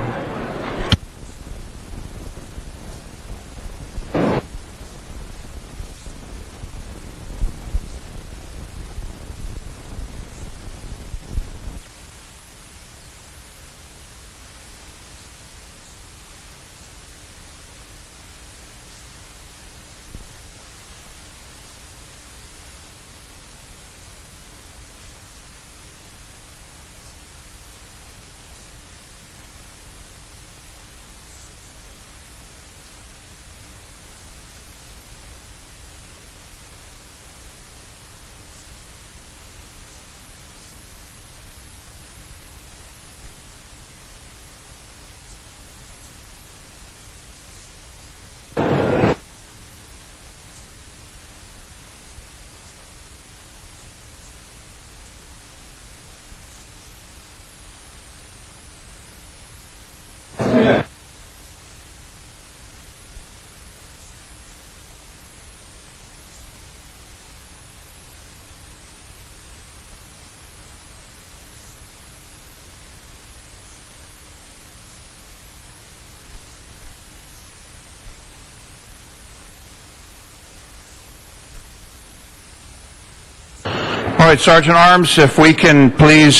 All right, Sergeant Arms, if we can please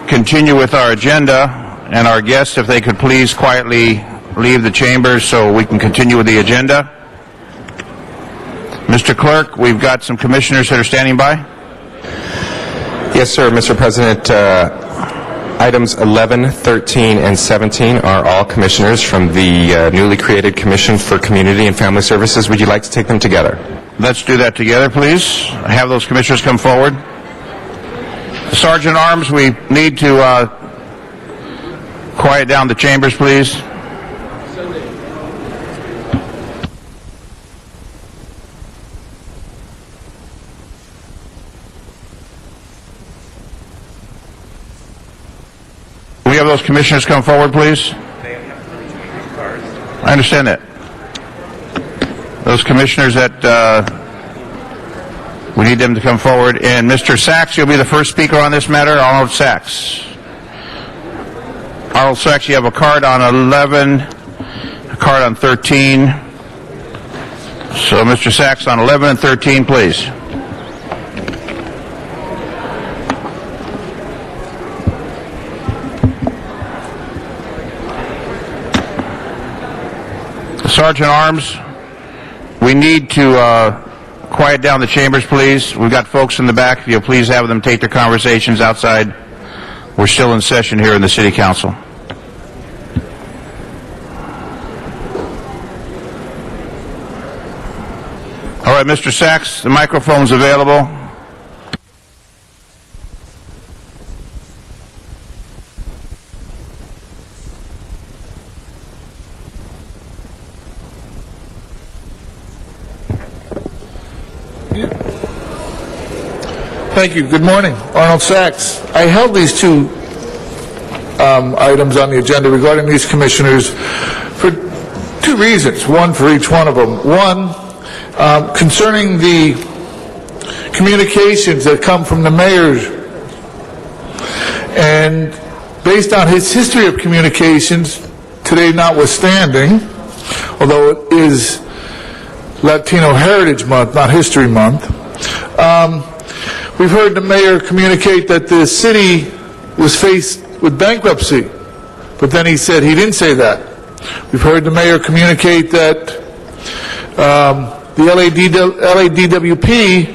continue with our agenda, and our guests, if they could please quietly leave the chamber so we can continue with the agenda. Mr. Clerk, we've got some commissioners that are standing by. Yes, sir, Mr. President. Items 11, 13, and 17 are all commissioners from the newly created Commission for Community and Family Services. Would you like to take them together? Let's do that together, please. Have those commissioners come forward. Sergeant at Arms, we need to quiet down the chambers, please. We have those commissioners come forward, please. I understand that. Those commissioners that we need them to come forward. And Mr. Sachs, you'll be the first speaker on this matter. Arnold Sachs. Arnold Sachs, you have a card on 11, a card on 13. So Mr. Sachs on 11 and 13, please. Sergeant at Arms, we need to quiet down the chambers, please. We've got folks in the back. If you'll please have them take their conversations outside. We're still in session here in the City Council. All right, Mr. Sachs, the microphone's available. Thank you. Good morning. Arnold Sachs. I held these two items on the agenda regarding these commissioners for two reasons, one for each one of them. One, concerning the communications that come from the mayor, and based on his history of communications, today notwithstanding, although it is Latino Heritage Month, not History Month, we've heard the mayor communicate that the city was faced with bankruptcy, but then he said he didn't say that. We've heard the mayor communicate that the LADWP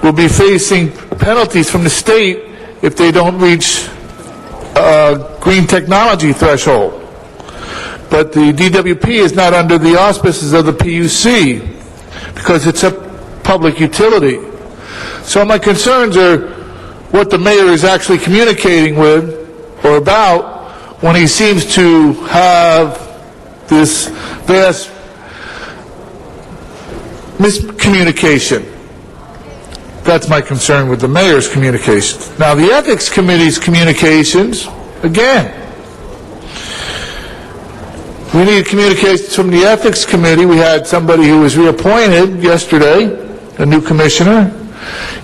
will be facing penalties from the state if they don't reach green technology threshold. But the DWP is not under the auspices of the PUC because it's a public utility. So my concerns are what the mayor is actually communicating with or about when he seems to have this vast miscommunication. That's my concern with the mayor's communications. Now, the Ethics Committee's communications, again, we need communications from the Ethics Committee. We had somebody who was reappointed yesterday, a new commissioner,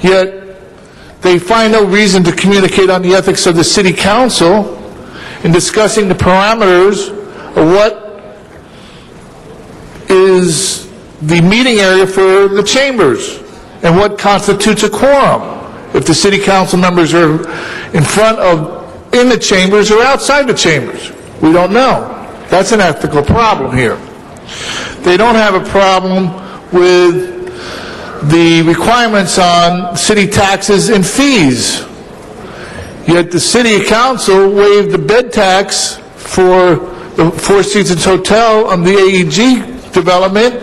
yet they find no reason to communicate on the ethics of the City Council in discussing the parameters of what is the meeting area for the chambers and what constitutes a quorum. If the City Council members are in the chambers or outside the chambers, we don't know. That's an ethical problem here. They don't have a problem with the requirements on city taxes and fees. Yet the City Council waived the bed tax for the Four Seasons Hotel on the AEG development,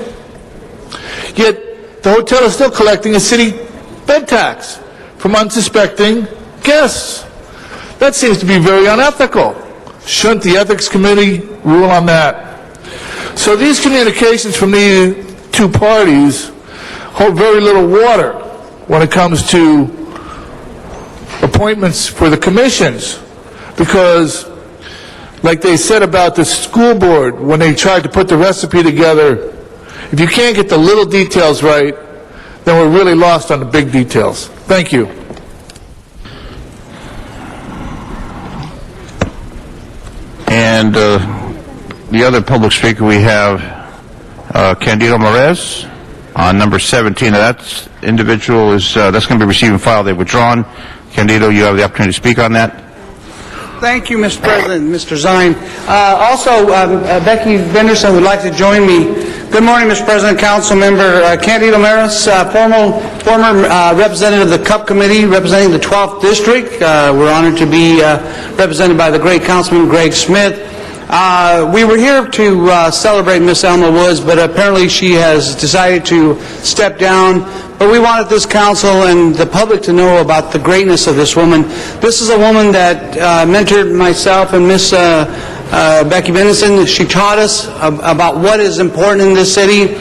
yet the hotel is still collecting a city bed tax from unsuspecting guests. That seems to be very unethical. Shouldn't the Ethics Committee rule on that? So these communications from these two parties hold very little water when it comes to appointments for the commissions, because like they said about the school board when they tried to put the recipe together, if you can't get the little details right, then we're really lost on the big details. Thank you. And the other public speaker we have, Candido Morez, on number 17. Now that individual is that's going to be receiving file. They've withdrawn. Candido, you have the opportunity to speak on that. Thank you, Mr. President, Mr. Zine. Also, Becky Benderson would like to join me. Good morning, Mr. President, Council Member Candido Maris, former representative of the CUP Committee, representing the 12th District. We're honored to be represented by the great Councilman Greg Smith. We were here to celebrate Miss Elma Woods, but apparently she has decided to step down. But we wanted this council and the public to know about the greatness of this woman. This is a woman that mentored myself and Miss Becky Benderson. She taught us about what is important in this city.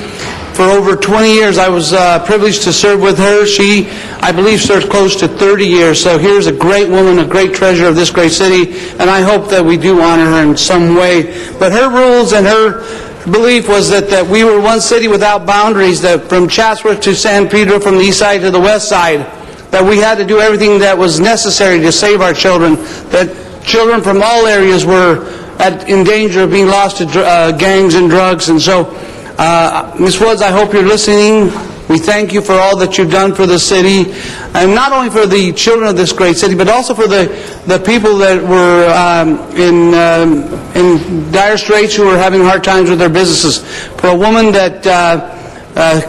For over 20 years, I was privileged to serve with her. She, I believe, served close to 30 years. So here's a great woman, a great treasure of this great city, and I hope that we do honor her in some way. But her rules and her belief was that we were one city without boundaries, that from Chatsworth to San Pedro, from the east side to the west side, that we had to do everything that was necessary to save our children, that children from all areas were in danger of being lost to gangs and drugs. And so, Ms. Woods, I hope you're listening. We thank you for all that you've done for the city, and not only for the children of this great city, but also for the people that were in dire straits, who were having hard times with their businesses. For a woman that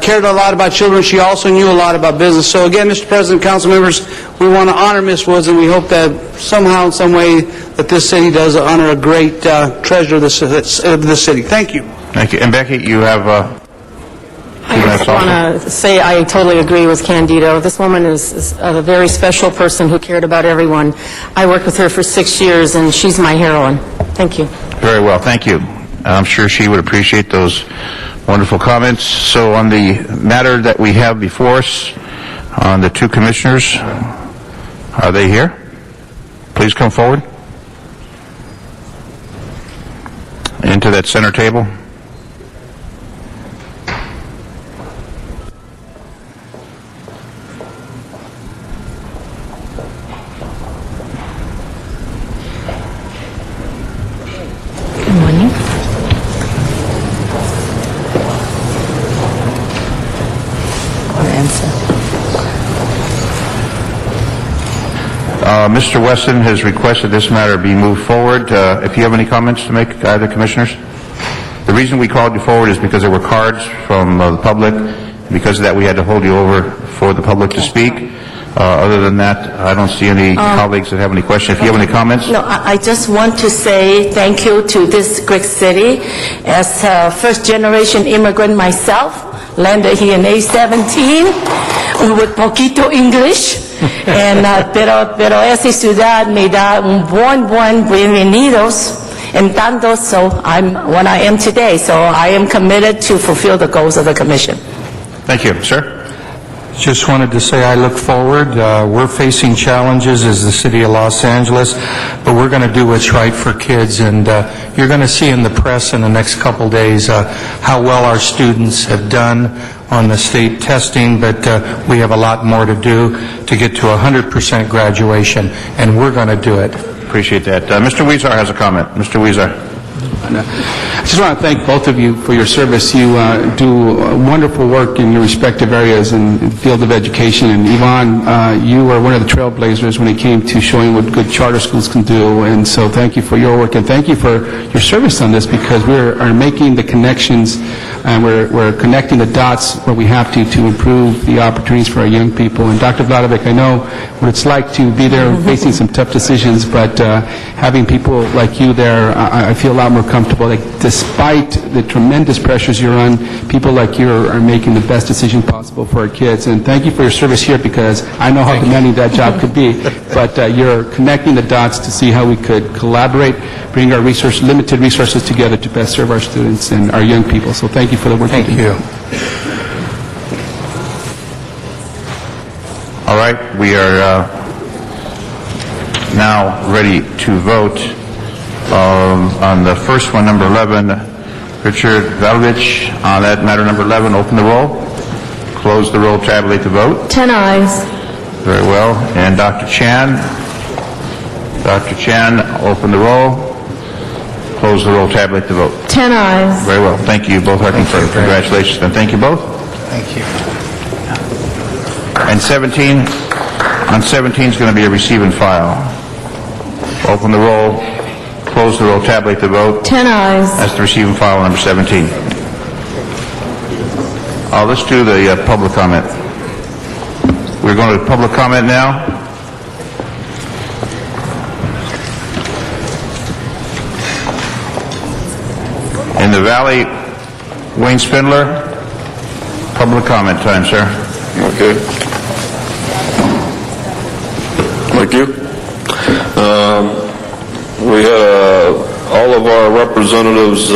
cared a lot about children, she also knew a lot about business. So again, Mr. President, council members, we want to honor Ms. Woods, and we hope that somehow, in some way, that this city does honor a great treasure of the city. Thank you. Thank you. And Becky, you have I just want to say I totally agree with Candido. This woman is a very special person who cared about everyone. I worked with her for 6 years, and she's my heroine. Thank you. Very well. Thank you. I'm sure she would appreciate those wonderful comments. So on the matter that we have before us, on the two commissioners, are they here? Please come forward. Into that center table. Mr. Weston has requested this matter be moved forward. If you have any comments to make, either commissioners? The reason we called you forward is because there were cards from the public. Because of that, we had to hold you over for the public to speak. Other than that, I don't see any colleagues that have any questions. If you have any comments? No, I just want to say thank you to this great city. As a first-generation immigrant myself, landed here in A17 with poquito English. Pero esa ciudad me da un buen bienvenidos and tanto, so I'm what I am today. So I am committed to fulfill the goals of the commission. Thank you, sir. Just wanted to say I look forward. We're facing challenges as the city of Los Angeles, but we're going to do what's right for kids. And you're going to see in the press in the next couple days how well our students have done on the state testing, but we have a lot more to do to get to 100% graduation, and we're going to do it. Appreciate that. Mr. Weezer has a comment. Mr. Weezer. I just want to thank both of you for your service. You do wonderful work in your respective areas in the field of education. And Yvonne, you were one of the trailblazers when it came to showing what good charter schools can do. And so thank you for your work, and thank you for your service on this, because we are making the connections and we're connecting the dots where we have to improve the opportunities for our young people. And Dr. Vladovic, I know what it's like to be there facing some tough decisions, but having people like you there, I feel a lot more comfortable. Like, despite the tremendous pressures you're on, people like you are making the best decision possible for our kids. And thank you for your service here, because I know how demanding that job could be. But you're connecting the dots to see how we could collaborate, bring our limited resources together to best serve our students and our young people. So thank you for the work you do. Thank you. All right, we are now ready to vote on the first one, number 11. Richard Valovich, on that matter, number 11, open the roll, close the roll, tabulate the vote. 10 ayes. Very well. And Dr. Chan, open the roll, close the roll, tabulate the vote. 10 ayes. Very well. Thank you. Both are confirmed. Congratulations, and thank you both. Thank you. And 17 is going to be a receive and file. Open the roll, close the roll, tabulate the vote. 10 ayes. That's to receive and file number 17. Let's do the public comment. We're going to public comment now. In the Valley, Wayne Spindler, public comment time, sir. Okay. Thank you. We had all of our representatives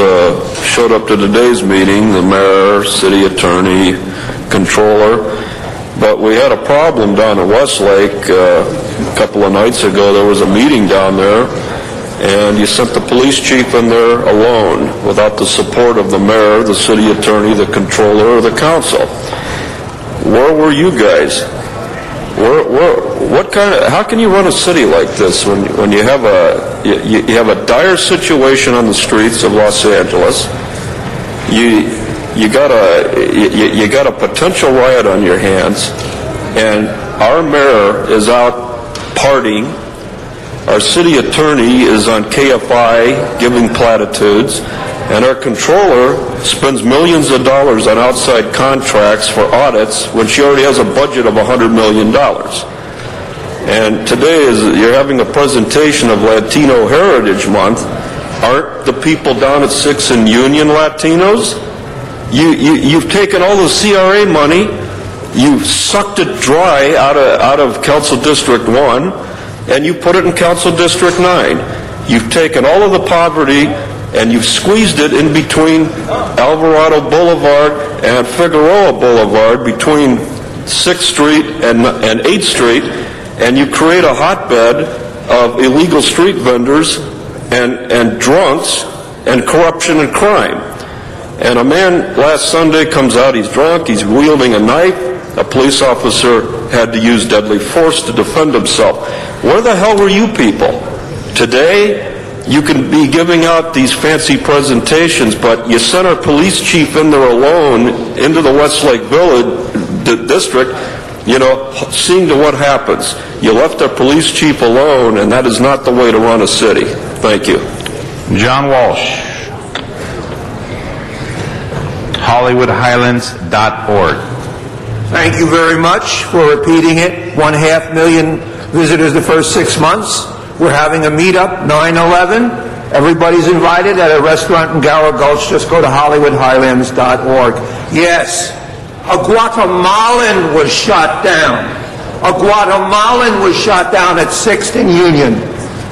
showed up to today's meeting, the mayor, city attorney, controller, but we had a problem down at Westlake a couple of nights ago. There was a meeting down there, and you sent the police chief in there alone without the support of the mayor, the city attorney, the controller, or the council. Where were you guys? How can you run a city like this when you have a dire situation on the streets of Los Angeles? You got a potential riot on your hands, and our mayor is out partying. Our city attorney is on KFI giving platitudes, and our controller spends millions of dollars on outside contracts for audits when she already has a budget of $100 million. And today you're having a presentation of Latino Heritage Month. Aren't the people down at 6th and Union Latinos? You've taken all the CRA money, you've sucked it dry out of Council District 1, and you put it in Council District 9. You've taken all of the poverty and you've squeezed it in between Alvarado Boulevard and Figueroa Boulevard, between 6th Street and 8th Street, and you create a hotbed of illegal street vendors and drunks and corruption and crime. And a man last Sunday comes out, he's drunk, he's wielding a knife. A police officer had to use deadly force to defend himself. Where the hell were you people? Today, you can be giving out these fancy presentations, but you sent our police chief in there alone into the Westlake Village district, seeing to what happens. You left our police chief alone, and that is not the way to run a city. Thank you. John Walsh. HollywoodHighlands.org. Thank you very much for repeating it. 1.5 million visitors the first 6 months. We're having a meetup, 9/11. Everybody's invited at a restaurant in Gower Gulch. Just go to HollywoodHighlands.org. Yes, a Guatemalan was shot down. A Guatemalan was shot down at 6th and Union.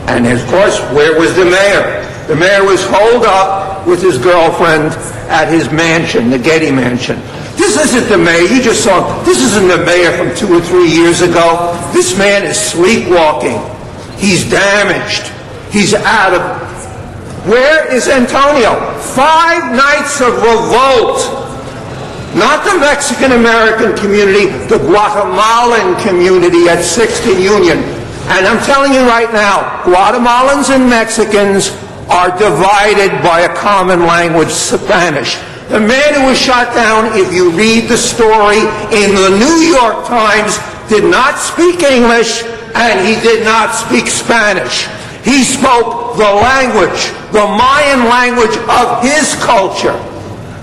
And of course, where was the mayor? The mayor was holed up with his girlfriend at his mansion, the Getty Mansion. This isn't the mayor. You just saw, this isn't the mayor from 2 or 3 years ago. This man is sleepwalking. He's damaged. He's out of... Where is Antonio? 5 nights of revolt. Not the Mexican-American community, the Guatemalan community at 6th and Union. And I'm telling you right now, Guatemalans and Mexicans are divided by a common language, Spanish. The man who was shot down, if you read the story in the New York Times, did not speak English and he did not speak Spanish. He spoke the language, the Mayan language of his culture.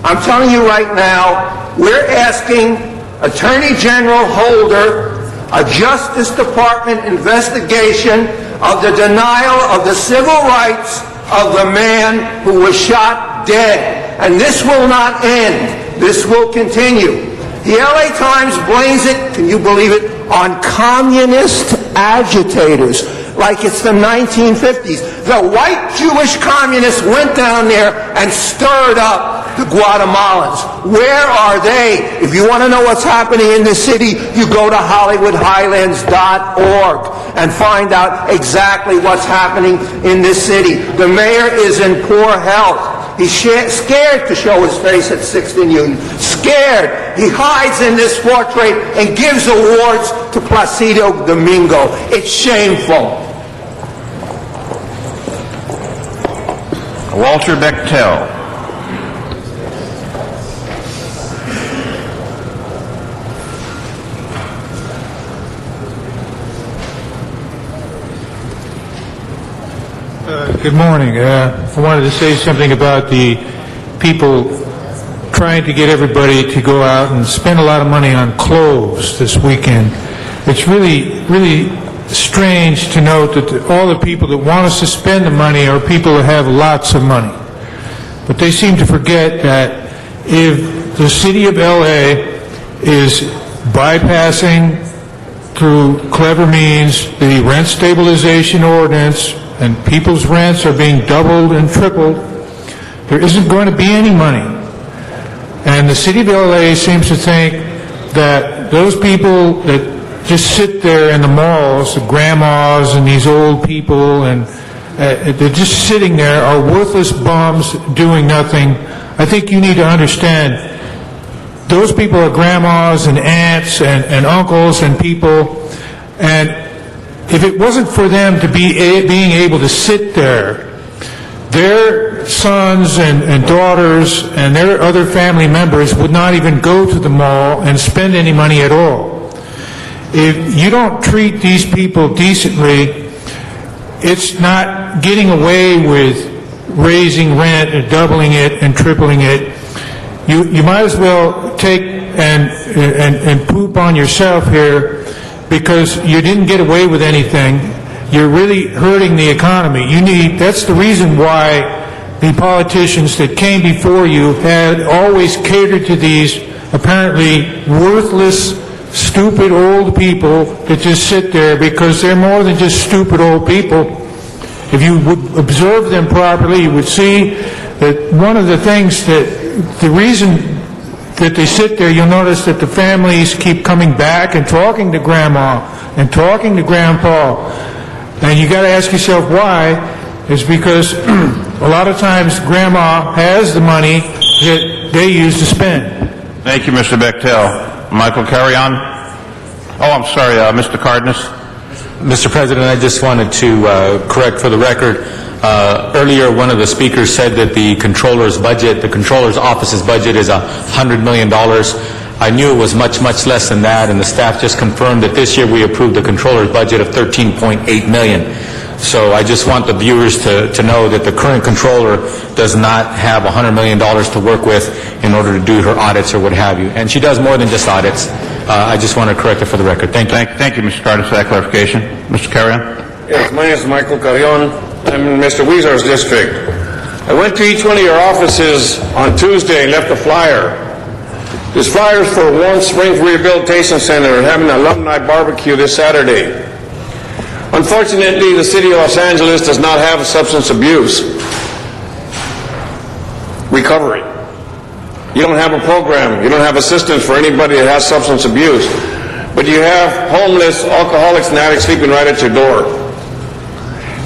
I'm telling you right now, we're asking Attorney General Holder a Justice Department investigation of the denial of the civil rights of the man who was shot dead. And this will not end. This will continue. The LA Times blames it, can you believe it, on communist agitators, like it's the 1950s. The white Jewish communists went down there and stirred up the Guatemalans. Where are they? If you want to know what's happening in the city, you go to HollywoodHighlands.org and find out exactly what's happening in this city. The mayor is in poor health. He's scared to show his face at 6th and Union. Scared. He hides in this portrait and gives awards to Placido Domingo. It's shameful. Walter Bechtel. Good morning. I wanted to say something about the people trying to get everybody to go out and spend a lot of money on clothes this weekend. It's really strange to note that all the people that want us to spend the money are people that have lots of money. But they seem to forget that if the city of L.A. is bypassing through clever means the rent stabilization ordinance and people's rents are being doubled and tripled, there isn't going to be any money. And the city of LA seems to think that those people that just sit there in the malls, the grandmas and these old people, and they're just sitting there, are worthless bums doing nothing. I think you need to understand those people are grandmas and aunts and uncles and people, and if it wasn't for them to be being able to sit there, their sons and daughters and their other family members would not even go to the mall and spend any money at all. If you don't treat these people decently, it's not getting away with raising rent and doubling it and tripling it. You might as well take and poop on yourself here, because you didn't get away with anything. You're really hurting the economy. That's the reason why the politicians that came before you had always catered to these apparently worthless, stupid old people that just sit there, because they're more than just stupid old people. If you would observe them properly, you would see that one of the things the reason that they sit there, you'll notice that the families keep coming back and talking to grandma and talking to grandpa. And you got to ask yourself why. It's because a lot of times grandma has the money that they use to spend. Thank you, Mr. Bechtel. Michael, carry on. Oh, I'm sorry, Mr. Cardenas. Mr. President, I just wanted to correct for the record. Earlier, one of the speakers said that the Comptroller's office's budget is $100 million. I knew it was much, much less than that, and the staff just confirmed that this year we approved the Comptroller's budget of $13.8 million. So I just want the viewers to know that the current Comptroller does not have $100 million to work with in order to do her audits or what have you. And she does more than just audits. I just want to correct it for the record. Thank you. Thank you, Mr. Cardenas, for that clarification. Mr. Carrion? Yes, my name is Michael Carrion. I'm in Mr. Weezar's district. I went to each one of your offices on Tuesday and left a flyer. This flyer is for Warm Springs Rehabilitation Center having an alumni barbecue this Saturday. Unfortunately, the city of Los Angeles does not have substance abuse recovery. You don't have a program. You don't have assistance for anybody that has substance abuse. But you have homeless alcoholics and addicts sleeping right at your door.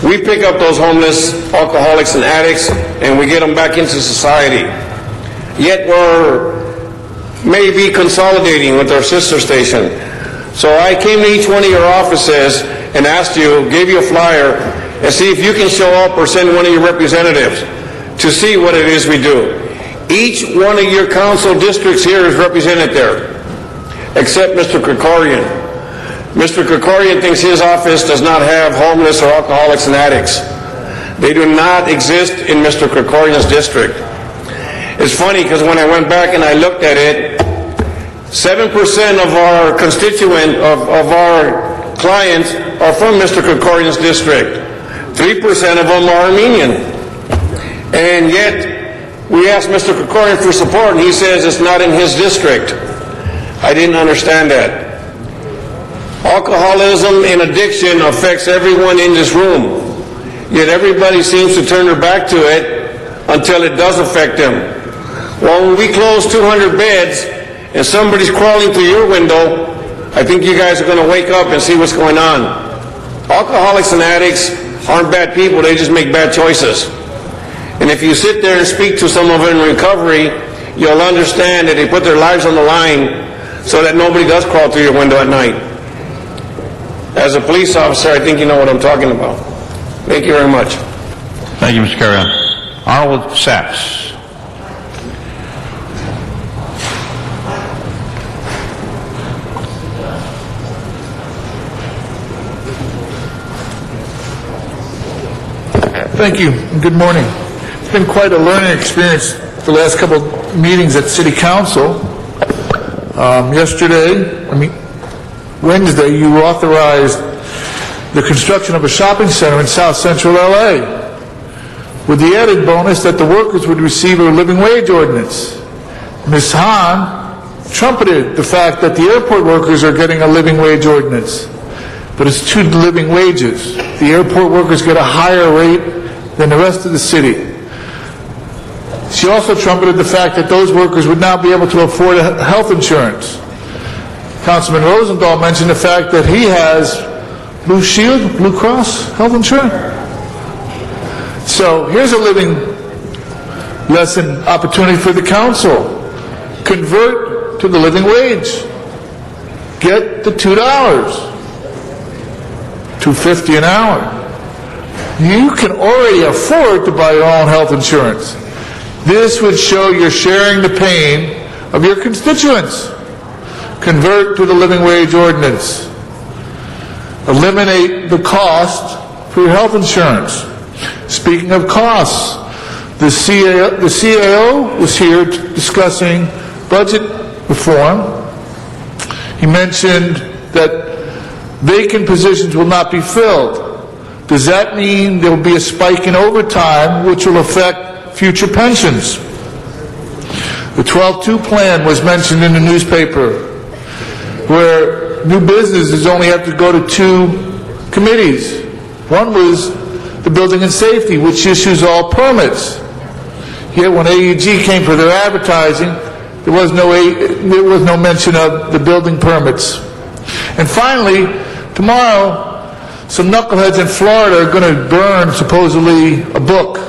We pick up those homeless alcoholics and addicts and we get them back into society. Yet we're maybe consolidating with our sister station. So I came to each one of your offices and asked you, gave you a flyer, and see if you can show up or send one of your representatives to see what it is we do. Each one of your council districts here is represented there, except Mr. Krikorian. Mr. Krikorian thinks his office does not have homeless or alcoholics and addicts. They do not exist in Mr. Krikorian's district. It's funny because when I went back and I looked at it, 7% of our of our clients are from Mr. Krikorian's district. 3% of them are Armenian. And yet, we asked Mr. Krikorian for support, and he says it's not in his district. I didn't understand that. Alcoholism and addiction affects everyone in this room, yet everybody seems to turn their back to it until it does affect them. Well, when we close 200 beds and somebody's crawling through your window, I think you guys are going to wake up and see what's going on. Alcoholics and addicts aren't bad people, they just make bad choices. And if you sit there and speak to some of them in recovery, you'll understand that they put their lives on the line so that nobody does crawl through your window at night. As a police officer, I think you know what I'm talking about. Thank you very much. Thank you, Mr. Carrion. Arnold Sachs. Thank you, and good morning. It's been quite a learning experience the last couple of meetings at City Council. Wednesday, you authorized the construction of a shopping center in South Central LA with the added bonus that the workers would receive a living wage ordinance. Ms. Hahn trumpeted the fact that the airport workers are getting a living wage ordinance, but it's 2 living wages. The airport workers get a higher rate than the rest of the city. She also trumpeted the fact that those workers would now be able to afford health insurance. Councilman Rosendahl mentioned the fact that he has Blue Shield, Blue Cross health insurance. So here's a living lesson opportunity for the council. Convert to the living wage. Get the $2, $2.50 an hour. You can already afford to buy your own health insurance. This would show you're sharing the pain of your constituents. Convert to the living wage ordinance. Eliminate the cost for your health insurance. Speaking of costs, the CAO was here discussing budget reform. He mentioned that vacant positions will not be filled. Does that mean there will be a spike in overtime which will affect future pensions? The 12-2 plan was mentioned in the newspaper, where new businesses only have to go to 2 committees. One was the Building and Safety, which issues all permits. Yet when AEG came for their advertising, there was no mention of the building permits. And finally, tomorrow, some knuckleheads in Florida are going to burn, supposedly, a book.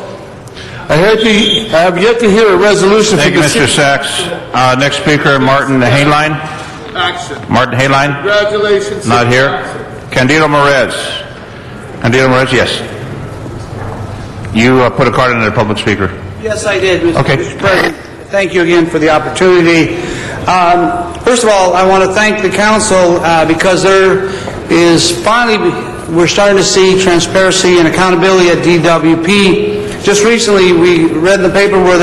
I have yet to hear a resolution. Thank you, Mr. Sachs. Next speaker, Martin Hayline. Action. Martin Hayline. Congratulations. Not here. Candido Morez. Candido Morez, yes. You put a card in the public speaker. Yes, I did, Mr. Okay. Mr. President. Thank you again for the opportunity. First of all, I want to thank the council because there is finally, we're starting to see transparency and accountability at DWP. Just recently, we read in the paper where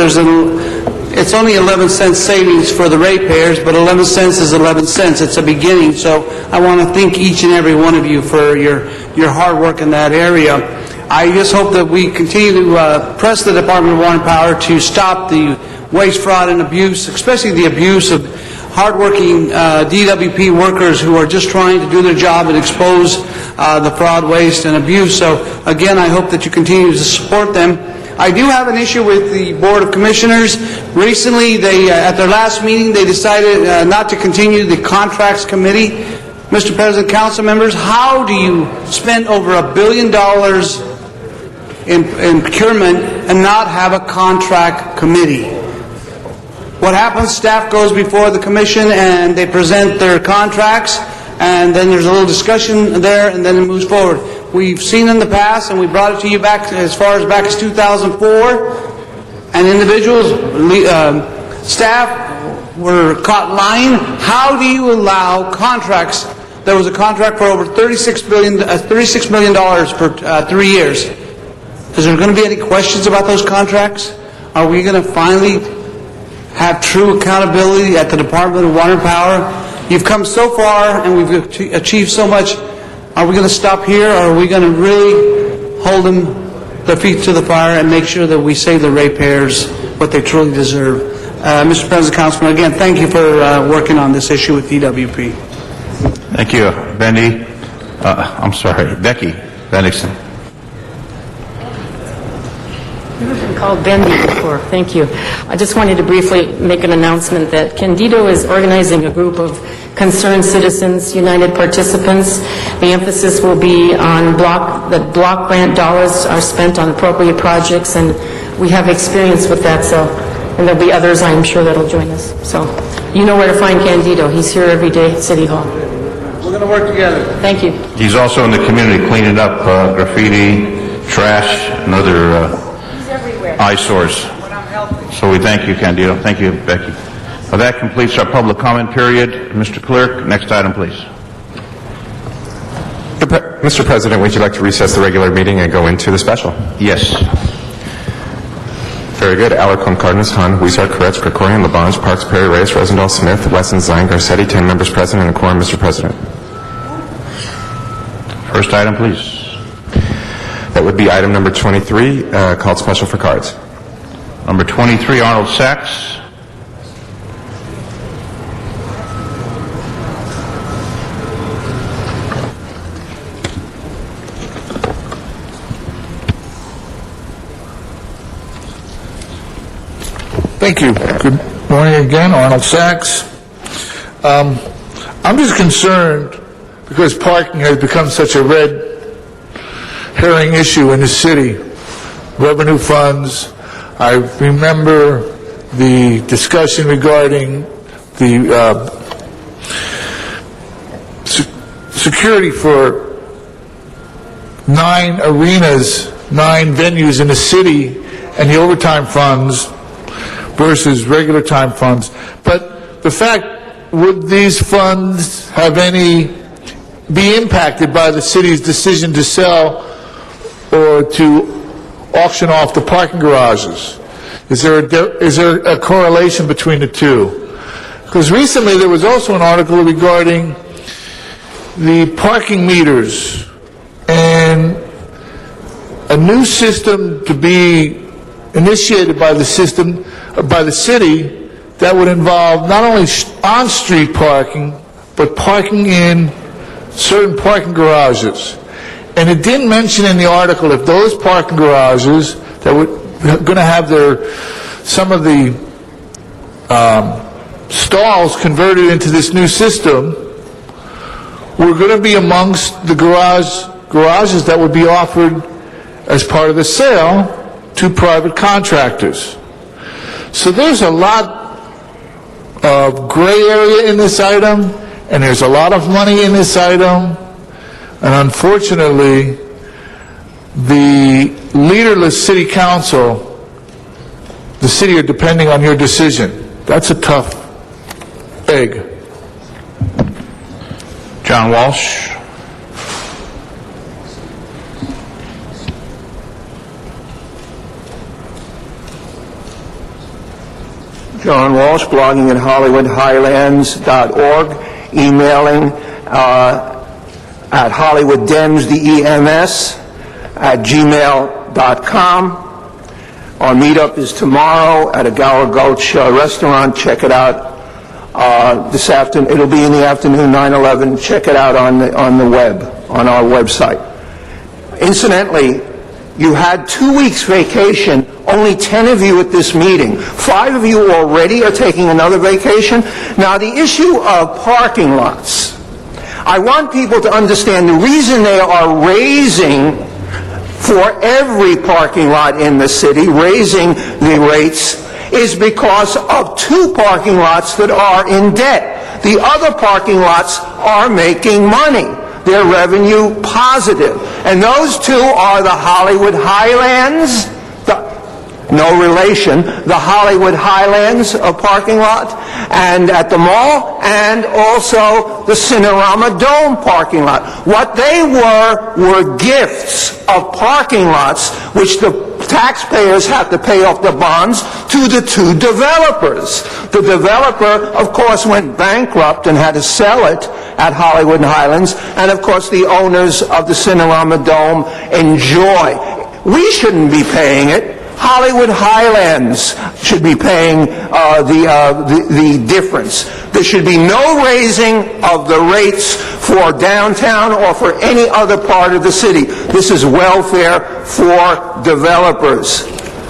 it's only 11 cents savings for the ratepayers, but 11 cents is 11 cents. It's a beginning. So I want to thank each and every one of you for your hard work in that area. I just hope that we continue to press the Department of Water and Power to stop the waste, fraud, and abuse, especially the abuse of hardworking DWP workers who are just trying to do their job and expose the fraud, waste, and abuse. So, again, I hope that you continue to support them. I do have an issue with the Board of Commissioners. Recently, at their last meeting, they decided not to continue the Contracts Committee. Mr. President, council members, how do you spend over $1 billion in procurement and not have a contract committee? What happens, staff goes before the commission and they present their contracts, and then there's a little discussion there, and then it moves forward. We've seen in the past, and we brought it to you back as far as back as 2004, and individuals, staff were caught lying. How do you allow contracts? There was a contract for over $36 million for 3 years. Is there going to be any questions about those contracts? Are we going to finally have true accountability at the Department of Water and Power? You've come so far and we've achieved so much. Are we going to stop here, or are we going to really hold their feet to the fire and make sure that we save the ratepayers what they truly deserve? Mr. President, Councilman, again, thank you for working on this issue with DWP. Thank you, Becky Bendixson. I've been called Bendy before. Thank you. I just wanted to briefly make an announcement that Candido is organizing a group of concerned citizens, United participants. The emphasis will be on block grant dollars are spent on appropriate projects, and we have experience with that, and there'll be others, I'm sure, that'll join us. So you know where to find Candido. He's here every day at City Hall. We're going to work together. Thank you. He's also in the community cleaning up graffiti, trash, and other eyesores. So we thank you, Candido. Thank you, Becky. Well, that completes our public comment period. Mr. Clerk, next item, please. Mr. President, would you like to recess the regular meeting and go into the special? Yes. Very good. Alarcon, Cardenas, Hahn, Huizar, Koretz, Krikorian, Labange, Parks, Perry, Reyes, Rosendahl, Smith, Wesson, Zine, Garcetti, 10 members present and a quorum, Mr. President. First item, please. That would be item number 23, called special for cards. Number 23, Arnold Sachs. Thank you. Good morning again, Arnold Sachs. I'm just concerned because parking has become such a red herring issue in the city. Revenue funds. I remember the discussion regarding the security for 9 arenas, 9 venues in the city, and the overtime funds versus regular time funds. But the fact, would these funds have be impacted by the city's decision to sell or to auction off the parking garages? Is there a correlation between the two? Because recently there was also an article regarding the parking meters and a new system to be initiated by the city that would involve not only on-street parking, but parking in certain parking garages. And it didn't mention in the article if those parking garages that were going to have some of the stalls converted into this new system were going to be amongst the garages that would be offered as part of the sale to private contractors. So there's a lot of gray area in this item, and there's a lot of money in this item, and unfortunately, the leaderless city council, the city are depending on your decision. That's a tough egg. John Walsh. John Walsh, blogging at HollywoodHighlands.org, emailing at HollywoodDemsDems@gmail.com. Our meetup is tomorrow at a Gower Gulch restaurant. Check it out this afternoon. It'll be in the afternoon, 9/11. Check it out on the web, on our website. Incidentally, you had 2 weeks vacation, only 10 of you at this meeting. 5 of you already are taking another vacation. Now, the issue of parking lots. I want people to understand the reason they are raising for every parking lot in the city, raising the rates, is because of 2 parking lots that are in debt. The other parking lots are making money. They're revenue positive. And those 2 are the Hollywood Highlands, no relation, the Hollywood Highlands parking lot, and at the mall, and also the Cinerama Dome parking lot. What they were gifts of parking lots, which the taxpayers have to pay off the bonds to the 2 developers. The developer, of course, went bankrupt and had to sell it at Hollywood Highlands, and of course the owners of the Cinerama Dome enjoy. We shouldn't be paying it. Hollywood Highlands should be paying the difference. There should be no raising of the rates for downtown or for any other part of the city. This is welfare for developers.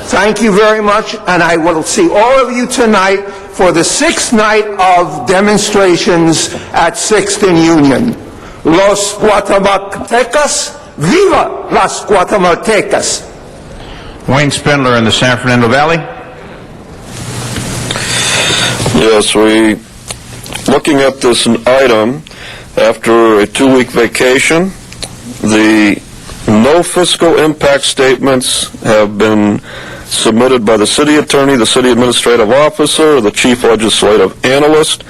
Thank you very much, and I will see all of you tonight for the 6th night of demonstrations at 6th and Union. Los Guatemaltecas, viva las Guatemaltecas! Wayne Spindler in the San Fernando Valley. Yes, looking at this item, after a 2-week vacation, the no fiscal impact statements have been submitted by the city attorney, the city administrative officer, the chief legislative analyst.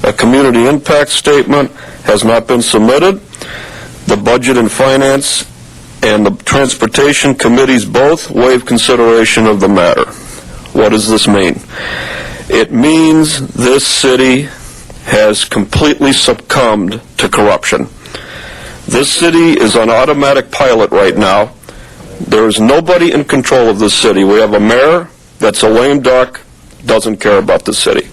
A community impact statement has not been submitted. the Budget and Finance and the Transportation Committees both waive consideration of the matter. What does this mean? It means this city has completely succumbed to corruption. This city is on automatic pilot right now. There is nobody in control of this city. We have a mayor that's a lame duck, doesn't care about the city.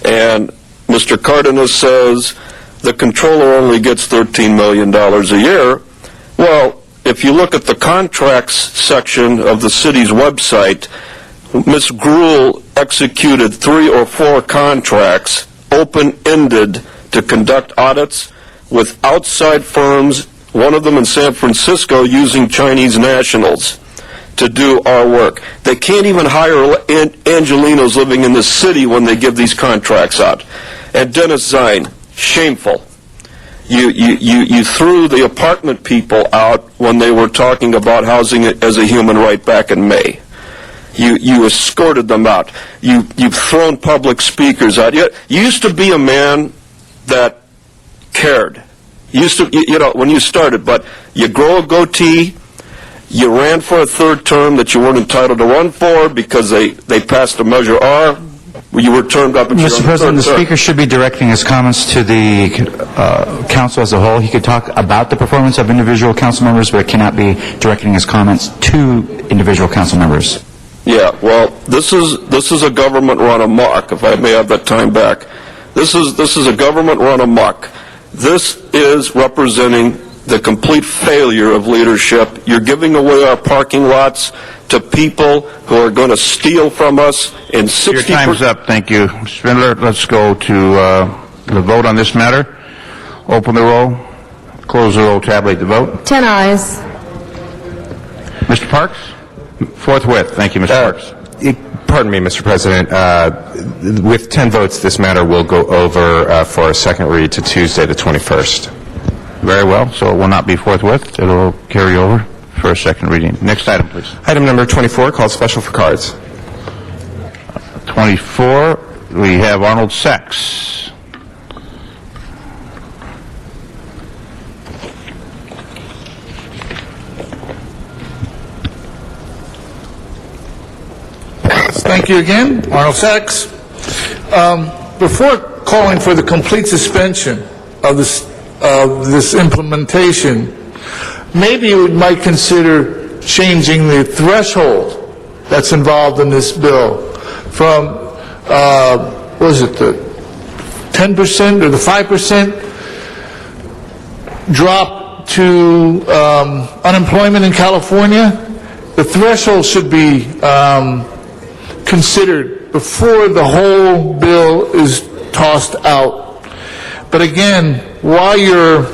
And Mr. Cardenas says the comptroller only gets $13 million a year. Well, if you look at the contracts section of the city's website, Ms. Gruhl executed 3 or 4 contracts, open-ended, to conduct audits with outside firms, one of them in San Francisco, using Chinese nationals to do our work. They can't even hire Angelinos living in the city when they give these contracts out. And Dennis Zine, shameful. You threw the apartment people out when they were talking about housing as a human right back in May. You escorted them out. You've thrown public speakers out. You used to be a man that cared. You used to, when you started, but you grow a goatee. You ran for a 3rd term that you weren't entitled to run for because they passed a Measure R. You were turned up. Mr. President, the Speaker should be directing his comments to the Council as a whole. He could talk about the performance of individual council members, but cannot be directing his comments to individual council members. Yeah, well, this is a government run amok, if I may have that time back. This is a government run amok. This is representing the complete failure of leadership. You're giving away our parking lots to people who are going to steal from us in 60%. Your time's up. Thank you. Mr. Spindler, let's go to the vote on this matter. Open the roll. Close the roll. Tabulate the vote. 10 ayes. Mr. Parks? Forthwith. Thank you, Mr. Parks. Pardon me, Mr. President. With 10 votes, this matter will go over for a second read to Tuesday, the 21st. Very well. So it will not be forthwith. It will carry over for a second reading. Next item, please. Item number 24, called special for cards. 24, we have Arnold Sachs. Thank you again, Arnold Sachs. Before calling for the complete suspension of this implementation, maybe you might consider changing the threshold that's involved in this bill from, what is it, the 10% or the 5% drop to unemployment in California. The threshold should be considered before the whole bill is tossed out. But again, while you're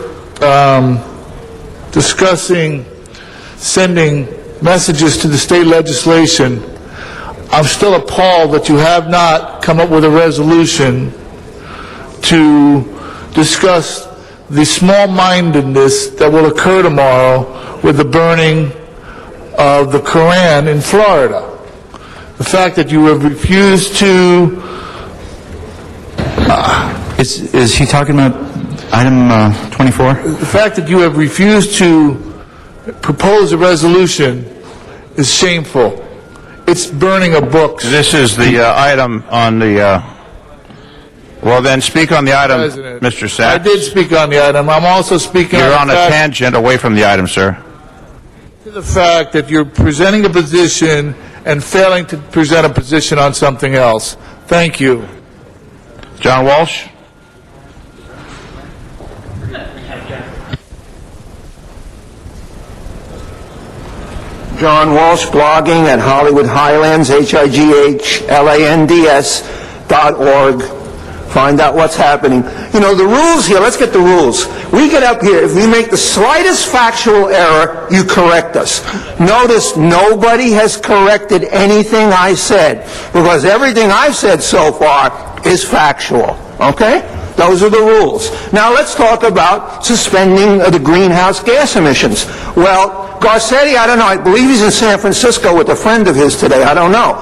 discussing sending messages to the state legislation, I'm still appalled that you have not come up with a resolution to discuss the small-mindedness that will occur tomorrow with the burning of the Koran in Florida. The fact that you have refused to... Is he talking about item 24? The fact that you have refused to propose a resolution is shameful. It's burning of books. This is the item on the... well, then speak on the item, President, Mr. Sachs. I did speak on the item. I'm also speaking You're on the a fact, tangent away from the item, sir. to the fact that you're presenting a position and failing to present a position on something else. Thank you. John Walsh? John Walsh, blogging at Hollywood Highlands, HIGHLANDS.org. Find out what's happening. You know, the rules here, let's get the rules. We get up here, if we make the slightest factual error, you correct us. Notice nobody has corrected anything I said, because everything I've said so far is factual. Okay? Those are the rules. Now let's talk about suspending the greenhouse gas emissions. Well, Garcetti, I don't know, I believe he's in San Francisco with a friend of his today, I don't know.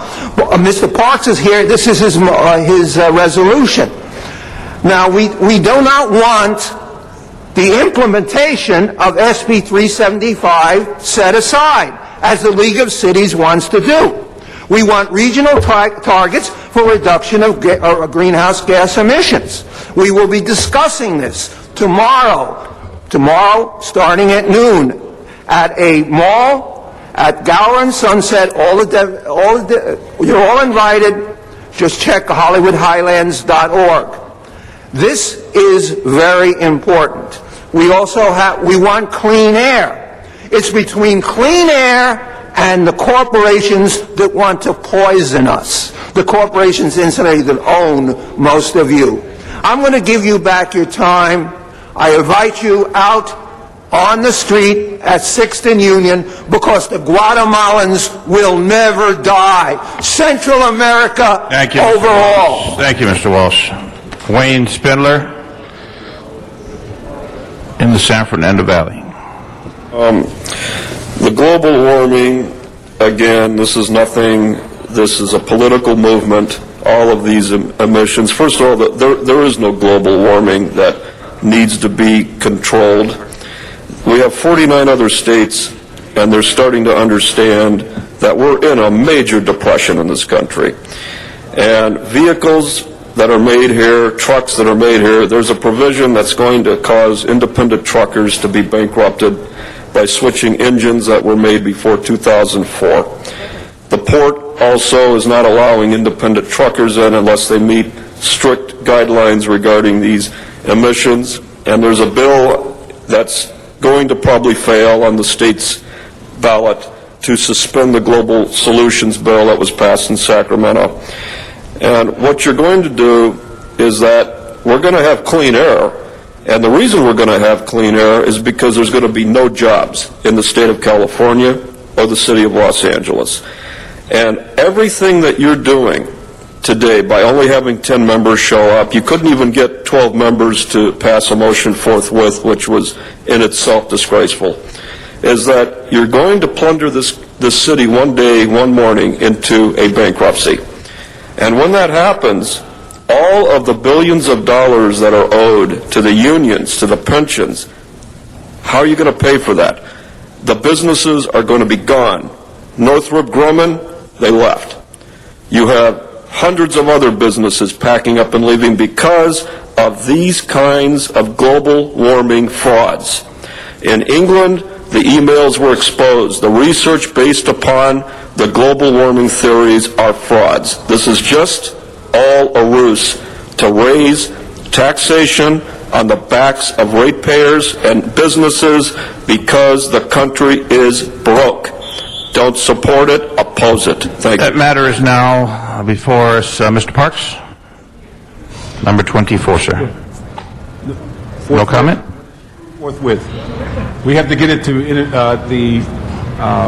Mr. Parks is here, this is his resolution. Now, we do not want the implementation of SB 375 set aside, as the League of Cities wants to do. We want regional targets for reduction of greenhouse gas emissions. We will be discussing this tomorrow starting at noon, at a mall at Gower and Sunset. You're all invited. Just check HollywoodHighlands.org. This is very important. We want clean air. It's between clean air and the corporations that want to poison us. The corporations, incidentally, that own most of you. I'm going to give you back your time. I invite you out on the street at 6th and Union, because the Guatemalans will never die. Central America overall. Thank you, Mr. Walsh. Wayne Spindler in the San Fernando Valley. The global warming, again, this is nothing, this is a political movement, all of these emissions. First of all, there is no global warming that needs to be controlled. We have 49 other states, and they're starting to understand that we're in a major depression in this country. And vehicles that are made here, trucks that are made here, there's a provision that's going to cause independent truckers to be bankrupted by switching engines that were made before 2004. The port also is not allowing independent truckers in unless they meet strict guidelines regarding these emissions. And there's a bill that's going to probably fail on the state's ballot to suspend the Global Solutions Bill that was passed in Sacramento. And what you're going to do is that we're going to have clean air. And the reason we're going to have clean air is because there's going to be no jobs in the state of California or the city of Los Angeles. And everything that you're doing today, by only having 10 members show up, you couldn't even get 12 members to pass a motion forthwith, which was in itself disgraceful, is that you're going to plunder this city one day, one morning, into a bankruptcy. And when that happens, all of the billions of dollars that are owed to the unions, to the pensions, how are you going to pay for that? The businesses are going to be gone. Northrop Grumman, they left. You have hundreds of other businesses packing up and leaving because of these kinds of global warming frauds. In England, the emails were exposed. The research based upon the global warming theories are frauds. This is just all a ruse to raise taxation on the backs of ratepayers and businesses because the country is broke. Don't support it, oppose it. Thank you. That matter is now before us. Mr. Parks? Number 24, sir. No comment? Forthwith. We have to get it to the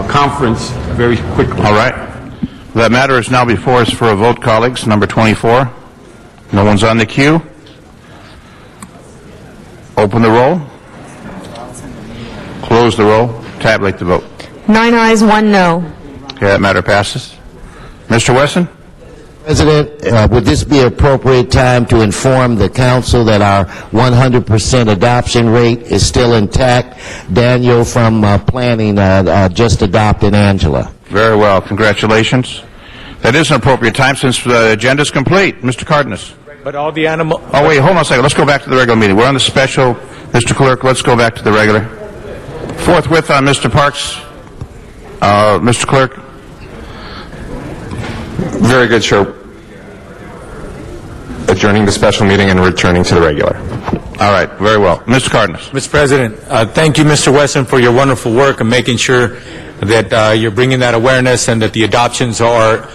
conference very quickly. All right. That matter is now before us for a vote, colleagues. Number 24. No one's on the queue. Open the roll. Close the roll. Tabulate the vote. 9 ayes, 1 no. Okay, that matter passes. Mr. Wesson? President, would this be an appropriate time to inform the council that our 100% adoption rate is still intact? Daniel from planning just adopted Angela. Very well. Congratulations. That is an appropriate time since the agenda is complete. Mr. Cardenas? But all the animal... Oh, wait, hold on a second. Let's go back to the regular meeting. We're on the special. Mr. Clerk, let's go back to the regular. Forthwith on Mr. Parks. Mr. Clerk? Very good, Chair. Adjourning the special meeting and returning to the regular. All right, very well. Mr. Cardenas. Mr. President, thank you, Mr. Wesson, for your wonderful work and making sure that you're bringing that awareness and that the adoptions are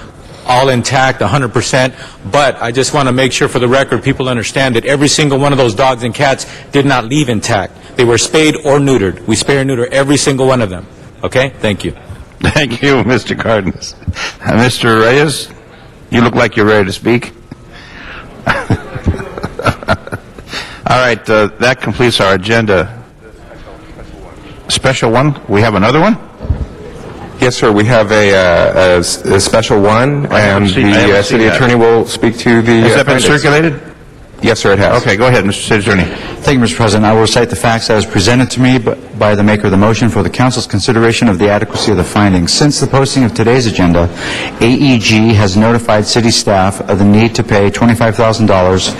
all intact, 100%. But I just want to make sure for the record people understand that every single one of those dogs and cats did not leave intact. They were spayed or neutered. We spay or neuter every single one of them. Okay? Thank you. Thank you, Mr. Cardenas. Mr. Reyes, you look like you're ready to speak. All right, that completes our agenda. Special one? We have another one? Yes, sir. We have a special one, and the city attorney will speak to the... Has that been circulated? Yes, sir, it has. Okay, go ahead, Mr. City Attorney. Thank you, Mr. President. I will cite the facts as presented to me by the maker of the motion for the council's consideration of the adequacy of the findings. Since the posting of today's agenda, AEG has notified city staff of the need to pay $25,000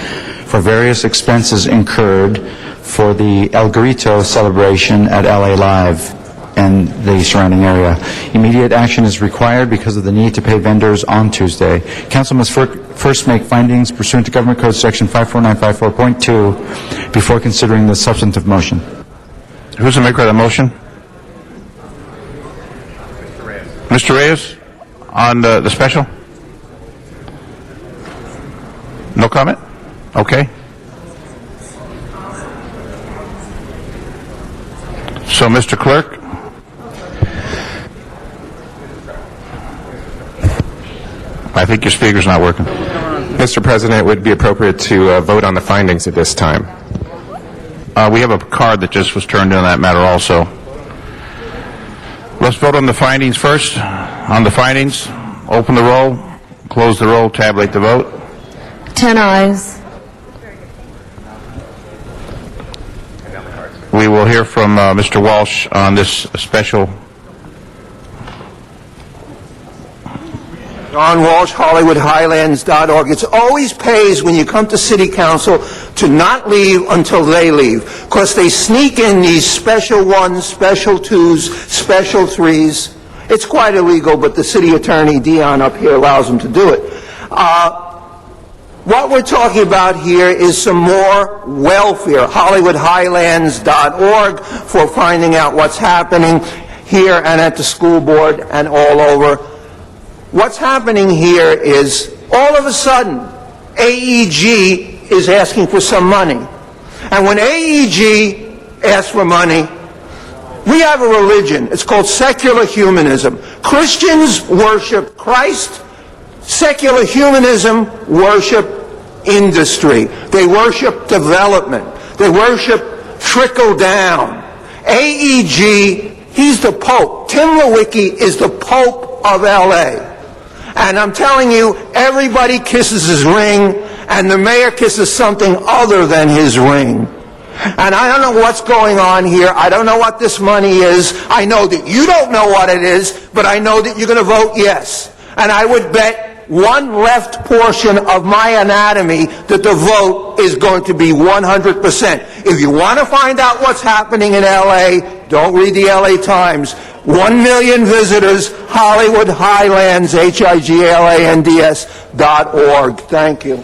for various expenses incurred for the El Grito celebration at LA Live and the surrounding area. Immediate action is required because of the need to pay vendors on Tuesday. Council must first make findings pursuant to Government Code Section 54954.2 before considering the substantive motion. Who's the maker of the motion? Mr. Reyes, on the special? No comment? Okay. So, Mr. Clerk? I think your speaker's not working. Mr. President, it would be appropriate to vote on the findings at this time. We have a card that just was turned in on that matter also. Let's vote on the findings first. On the findings, open the roll, close the roll, tabulate the vote. 10 ayes. We will hear from Mr. Walsh on this special. John Walsh, HollywoodHighlands.org. It always pays when you come to City Council to not leave until they leave, because they sneak in these special ones, special twos, special threes. It's quite illegal, but the City Attorney, Dion, up here allows them to do it. What we're talking about here is some more welfare. HollywoodHighlands.org for finding out what's happening here and at the school board and all over. What's happening here is, all of a sudden, AEG is asking for some money. And when AEG asks for money, we have a religion. It's called secular humanism. Christians worship Christ. Secular humanism worship industry. They worship development. They worship trickle down. AEG, he's the Pope. Tim Lewicki is the Pope of LA. And I'm telling you, everybody kisses his ring, and the mayor kisses something other than his ring. And I don't know what's going on here. I don't know what this money is. I know that you don't know what it is, but I know that you're going to vote yes. And I would bet one left portion of my anatomy that the vote is going to be 100%. If you want to find out what's happening in LA, don't read the LA Times. 1 million visitors, Hollywood Highlands, HIGLANDS.org. Thank you.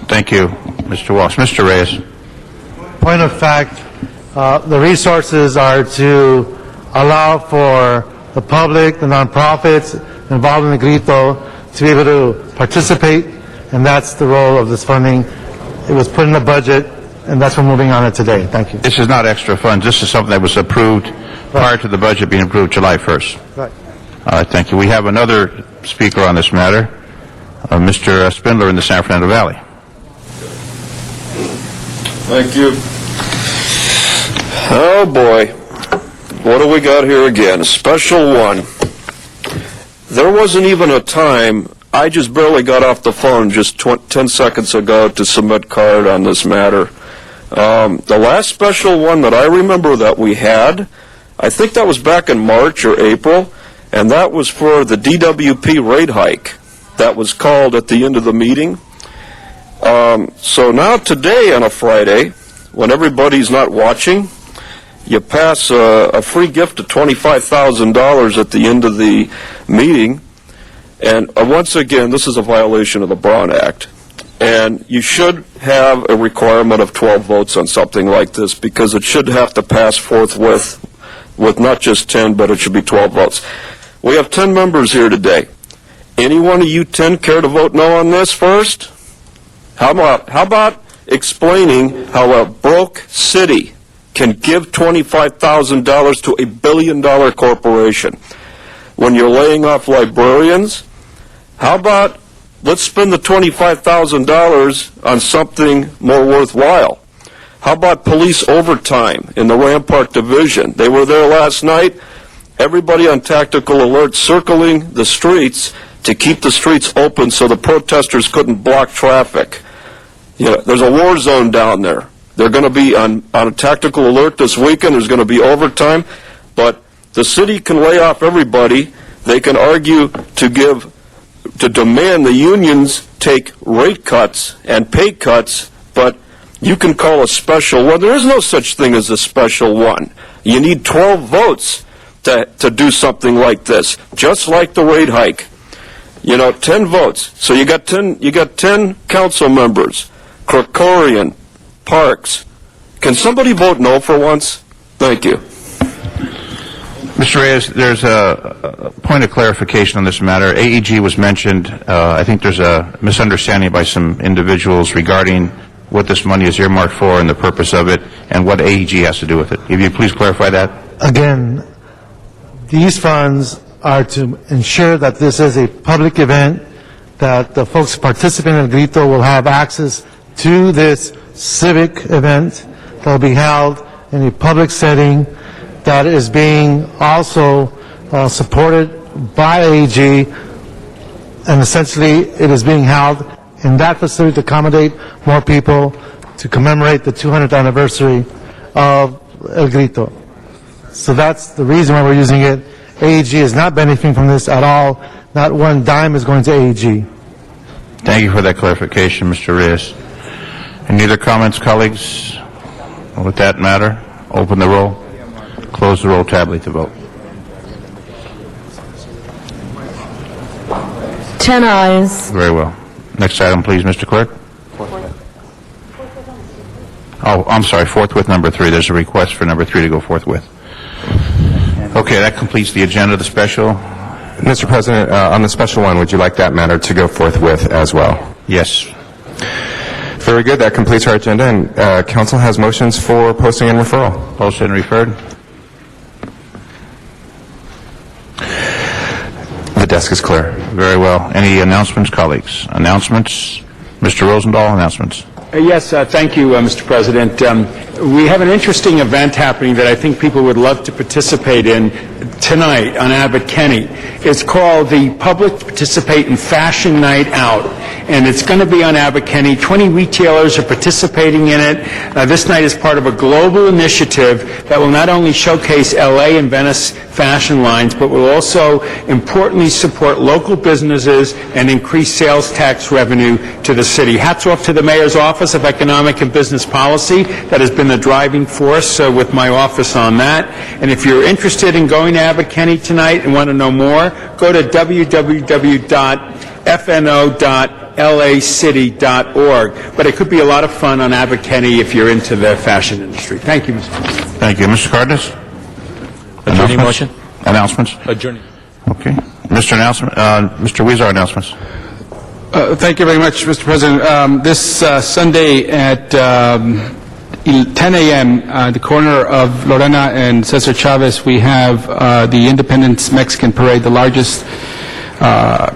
Thank you, Mr. Walsh. Mr. Reyes. Point of fact, the resources are to allow for the public, the nonprofits involved in the Grito to be able to participate, and that's the role of this funding. It was put in the budget, and that's what we're moving on it today. Thank you. This is not extra funds. This is something that was approved prior to the budget being approved July 1st. Right. All right, thank you. We have another speaker on this matter, Mr. Spindler in the San Fernando Valley. Thank you. Oh, boy. What do we got here again? A special one. There wasn't even a time, I just barely got off the phone just 10 seconds ago to submit card on this matter. The last special one that I remember that we had, I think that was back in March or April, and that was for the DWP rate hike that was called at the end of the meeting. So now today on a Friday, when everybody's not watching, you pass a free gift of $25,000 at the end of the meeting. And once again, this is a violation of the Braun Act. And you should have a requirement of 12 votes on something like this, because it should have to pass forthwith with not just 10, but it should be 12 votes. We have 10 members here today. Any one of you 10 care to vote no on this first? How about explaining how a broke city can give $25,000 to a billion-dollar corporation when you're laying off librarians? How about let's spend the $25,000 on something more worthwhile? How about police overtime in the Rampart Division? They were there last night, everybody on tactical alert circling the streets to keep the streets open so the protesters couldn't block traffic. You know, there's a war zone down there. They're going to be on a tactical alert this weekend. There's going to be overtime. But the city can lay off everybody. They can argue to demand the unions take rate cuts and pay cuts, but you can call a special one. There is no such thing as a special one. You need 12 votes to do something like this, just like the rate hike. 10 votes. So you got 10 council members. Krikorian, Parks. Can somebody vote no for once? Thank you. Mr. Reyes, there's a point of clarification on this matter. AEG was mentioned. I think there's a misunderstanding by some individuals regarding what this money is earmarked for and the purpose of it and what AEG has to do with it. If you please clarify that. Again, these funds are to ensure that this is a public event, that the folks participating in El Grito will have access to this civic event that will be held in a public setting that is being also supported by AEG, and essentially it is being held in that facility to accommodate more people to commemorate the 200th anniversary of El Grito. So that's the reason why we're using it. AEG is not benefiting from this at all. Not one dime is going to AEG. Thank you for that clarification, Mr. Reyes. Any other comments, colleagues? With that matter, open the roll, close the roll, tabulate the vote. 10 ayes. Very well. Next item, please, Mr. Clerk. Oh, I'm sorry, forthwith number 3. There's a request for number 3 to go forthwith. Okay, that completes the agenda of the special. Mr. President, on the special one, would you like that matter to go forthwith as well? Yes. Very good. That completes our agenda, and council has motions for posting and referral. Posted and referred. The desk is clear. Very well. Any announcements, colleagues? Announcements? Mr. Rosendahl, announcements. Yes, thank you, Mr. President. We have an interesting event happening that I think people would love to participate in tonight on Abbott Kinney. It's called the Public Participate in Fashion Night Out, and it's going to be on Abbott Kinney. 20 retailers are participating in it. This night is part of a global initiative that will not only showcase LA and Venice fashion lines, but will also importantly support local businesses and increase sales tax revenue to the city. Hats off to the Mayor's Office of Economic and Business Policy that has been the driving force with my office on that. And if you're interested in going to Abbott Kinney tonight and want to know more, go to www.fno.lacity.org. But it could be a lot of fun on Abbott Kinney if you're into the fashion industry. Thank you, Mr. President. Thank you. Mr. Cardenas? Adjourning motion. Announcements? Adjourning. Okay. Mr. Weezer, announcements. Thank you very much, Mr. President. This Sunday at 10 a.m. at the corner of Lorena and Cesar Chavez, we have the Independence Mexican Parade, the largest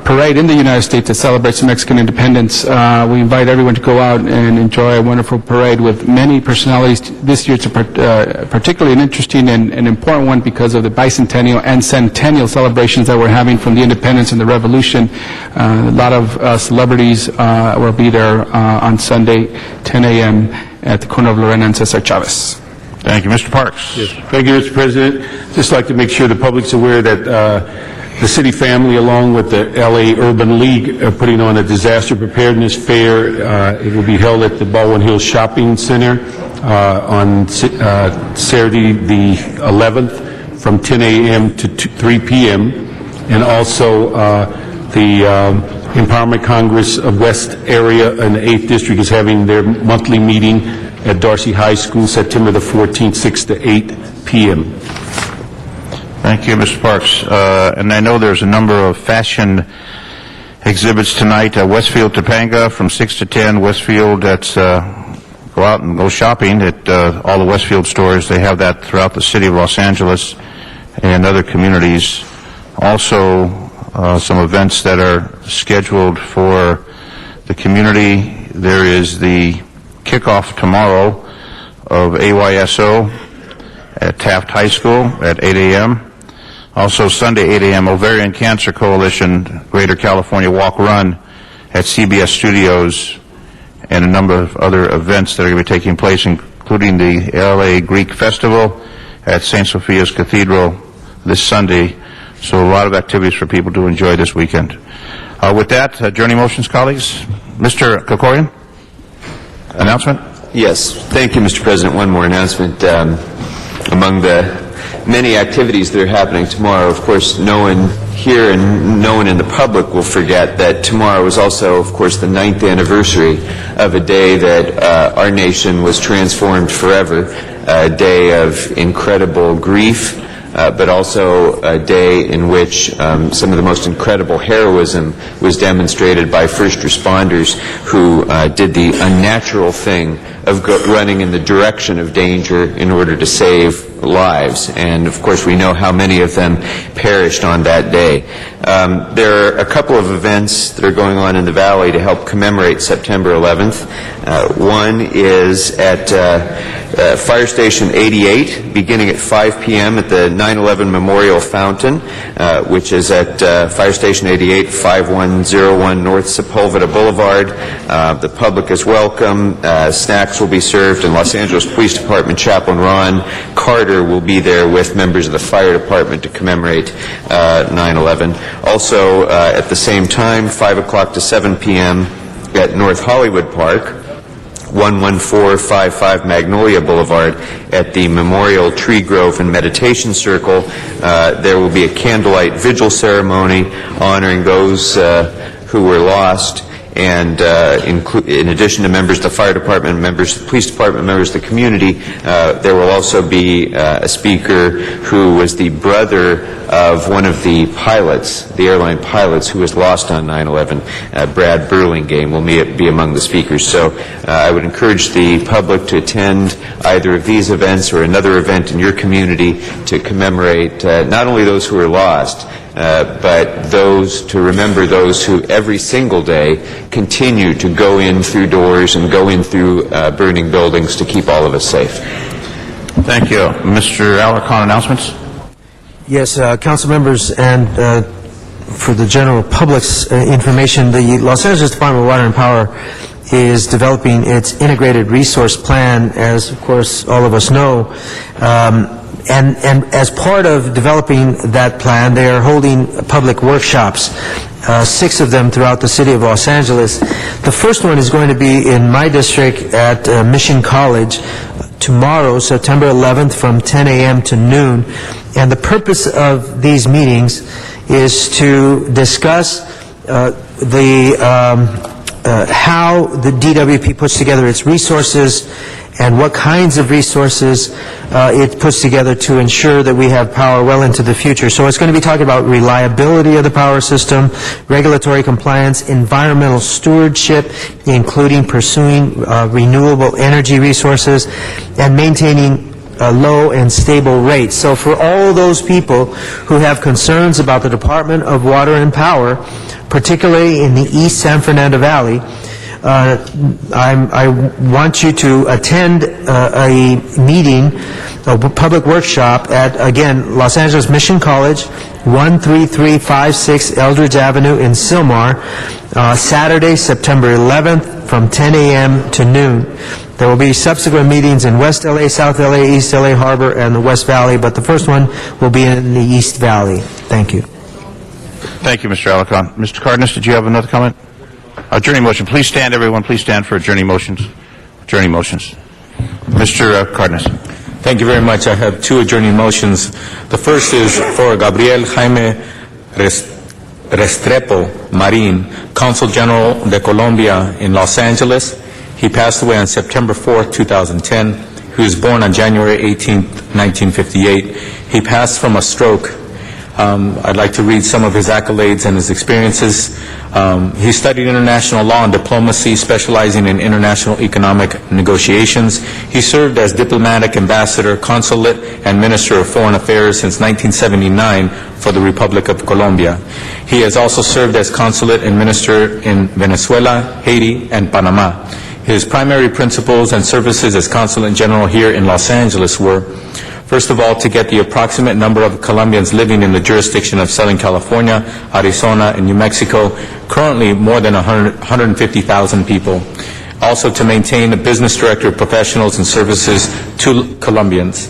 parade in the United States that celebrates Mexican independence. We invite everyone to go out and enjoy a wonderful parade with many personalities. This year it's particularly an interesting and important one because of the bicentennial and centennial celebrations that we're having from the independence and the revolution. A lot of celebrities will be there on Sunday, 10 a.m. at the corner of Lorena and Cesar Chavez. Thank you. Mr. Parks. Yes. Thank you, Mr. President. Just like to make sure the public's aware that the city family, along with the LA Urban League, are putting on a disaster preparedness fair. It will be held at the Baldwin Hills Shopping Center on Saturday the 11th from 10 a.m. to 3 p.m. And also the Empowerment Congress of West Area and the 8th District is having their monthly meeting at Darcy High School, September the 14th, 6 to 8 p.m. Thank you, Mr. Parks. And I know there's a number of fashion exhibits tonight. Westfield Topanga from 6 to 10. Westfield, that's go out and go shopping at all the Westfield stores. They have that throughout the city of Los Angeles and other communities. Also, some events that are scheduled for the community. There is the kickoff tomorrow of AYSO at Taft High School at 8 a.m. Also Sunday, 8 a.m., Ovarian Cancer Coalition Greater California Walk Run at CBS Studios, and a number of other events that are going to be taking place, including the LA Greek Festival at St. Sophia's Cathedral this Sunday. So a lot of activities for people to enjoy this weekend. With that, adjourning motions, colleagues. Mr. Kokorian, announcement? Yes. Thank you, Mr. President. One more announcement. Among the many activities that are happening tomorrow, of course, no one here and no one in the public will forget that tomorrow is also, of course, the 9th anniversary of a day that our nation was transformed forever, a day of incredible grief, but also a day in which some of the most incredible heroism was demonstrated by first responders who did the unnatural thing of running in the direction of danger in order to save lives. And of course we know how many of them perished on that day. There are a couple of events that are going on in the Valley to help commemorate September 11th. One is at Fire Station 88, beginning at 5 p.m. at the 9/11 Memorial Fountain, which is at Fire Station 88, 5101 North Sepulveda Boulevard. The public is welcome. Snacks will be served, and Los Angeles Police Department Chaplain Ron Carter will be there with members of the fire department to commemorate 9/11. Also, at the same time, 5 o'clock to 7 p.m. at North Hollywood Park, 11455 Magnolia Boulevard, at the Memorial Tree Grove and Meditation Circle, there will be a candlelight vigil ceremony honoring those who were lost. And in addition to members of the fire department, members of the police department, members of the community, there will also be a speaker who was the brother of one of the pilots, the airline pilots who was lost on 9/11, Brad Burlingame, will be among the speakers. So I would encourage the public to attend either of these events or another event in your community to commemorate not only those who were lost, but to remember those who every single day continue to go in through doors and go in through burning buildings to keep all of us safe. Thank you. Mr. Alarcon, announcements? Yes, council members, and for the general public's information, the Los Angeles Department of Water and Power is developing its integrated resource plan, as of course all of us know. And as part of developing that plan, they are holding public workshops, 6 of them throughout the city of Los Angeles. The first one is going to be in my district at Mission College tomorrow, September 11th, from 10 a.m. to noon. And the purpose of these meetings is to discuss how the DWP puts together its resources and what kinds of resources it puts together to ensure that we have power well into the future. So it's going to be talking about reliability of the power system, regulatory compliance, environmental stewardship, including pursuing renewable energy resources, and maintaining low and stable rates. So for all those people who have concerns about the Department of Water and Power, particularly in the East San Fernando Valley, I want you to attend a meeting, a public workshop at, again, Los Angeles Mission College, 13356 Eldridge Avenue in Sylmar, Saturday, September 11th from 10 a.m. to noon. There will be subsequent meetings in West LA, South LA, East LA Harbor, and the West Valley, but the first one will be in the East Valley. Thank you. Thank you, Mr. Alarcon. Mr. Cardenas, did you have another comment? Adjourning motion. Please stand, everyone. Please stand for adjourning motions. Adjourning motions. Mr. Cardenas. Thank you very much. I have 2 adjourning motions. The first is for Gabriel Jaime Restrepo Marin, Consul General de Colombia in Los Angeles. He passed away on September 4th, 2010. He was born on January 18th, 1958. He passed from a stroke. I'd like to read some of his accolades and his experiences. He studied international law and diplomacy, specializing in international economic negotiations. He served as diplomatic ambassador, consulate, and minister of foreign affairs since 1979 for the Republic of Colombia. He has also served as consulate and minister in Venezuela, Haiti, and Panama. His primary principles and services as Consulate General here in Los Angeles were: First of all, to get the approximate number of Colombians living in the jurisdiction of Southern California, Arizona, and New Mexico, currently more than 150,000 people. Also, to maintain a business directory of professionals and services to Colombians.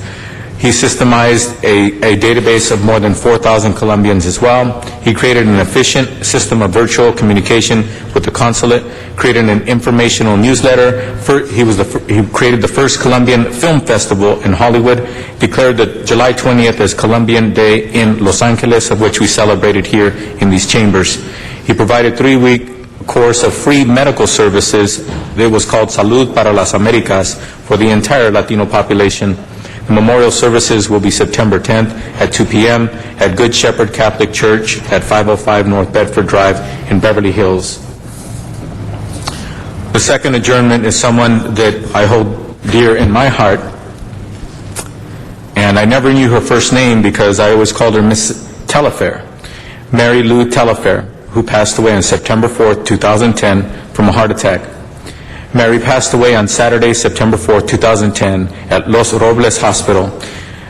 He systemized a database of more than 4,000 Colombians as well. He created an efficient system of virtual communication with the consulate, created an informational newsletter. He created the first Colombian Film Festival in Hollywood, declared the July 20th as Colombian Day in Los Angeles, of which we celebrated here in these chambers. He provided 3-week course of free medical services that was called Salud para las Americas for the entire Latino population. The memorial services will be September 10th at 2 p.m. at Good Shepherd Catholic Church at 505 North Bedford Drive in Beverly Hills. The second adjournment is someone that I hold dear in my heart, and I never knew her first name because I always called her Miss Telefair, Mary Lou Telefair, who passed away on September 4th, 2010 from a heart attack. Mary passed away on Saturday, September 4th, 2010 at Los Robles Hospital.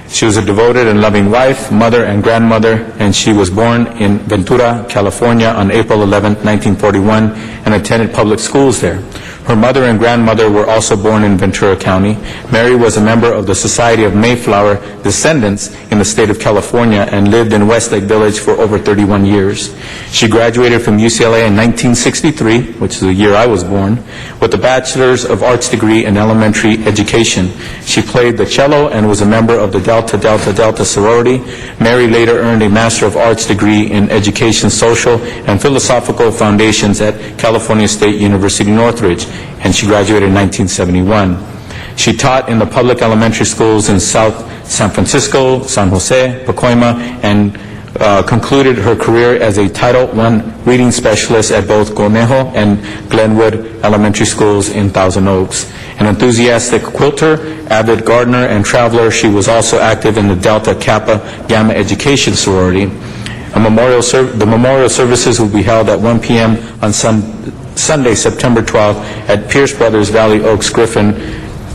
She was a devoted and loving wife, mother, and grandmother, and she was born in Ventura, California on April 11, 1941, and attended public schools there. Her mother and grandmother were also born in Ventura County. Mary was a member of the Society of Mayflower Descendants in the state of California and lived in Westlake Village for over 31 years. She graduated from UCLA in 1963, which is the year I was born, with a Bachelor's of Arts degree in elementary education. She played the cello and was a member of the Delta Delta Delta sorority. Mary later earned a Master of Arts degree in Education, Social, and Philosophical Foundations at California State University, Northridge, and she graduated in 1971. She taught in the public elementary schools in South San Francisco, San Jose, Pacoima, and concluded her career as a Title I reading specialist at both Conejo and Glenwood elementary schools in Thousand Oaks. An enthusiastic quilter, avid gardener, and traveler, she was also active in the Delta Kappa Gamma Education sorority. The memorial services will be held at 1 p.m. on Sunday, September 12th at Pierce Brothers Valley Oaks Griffin,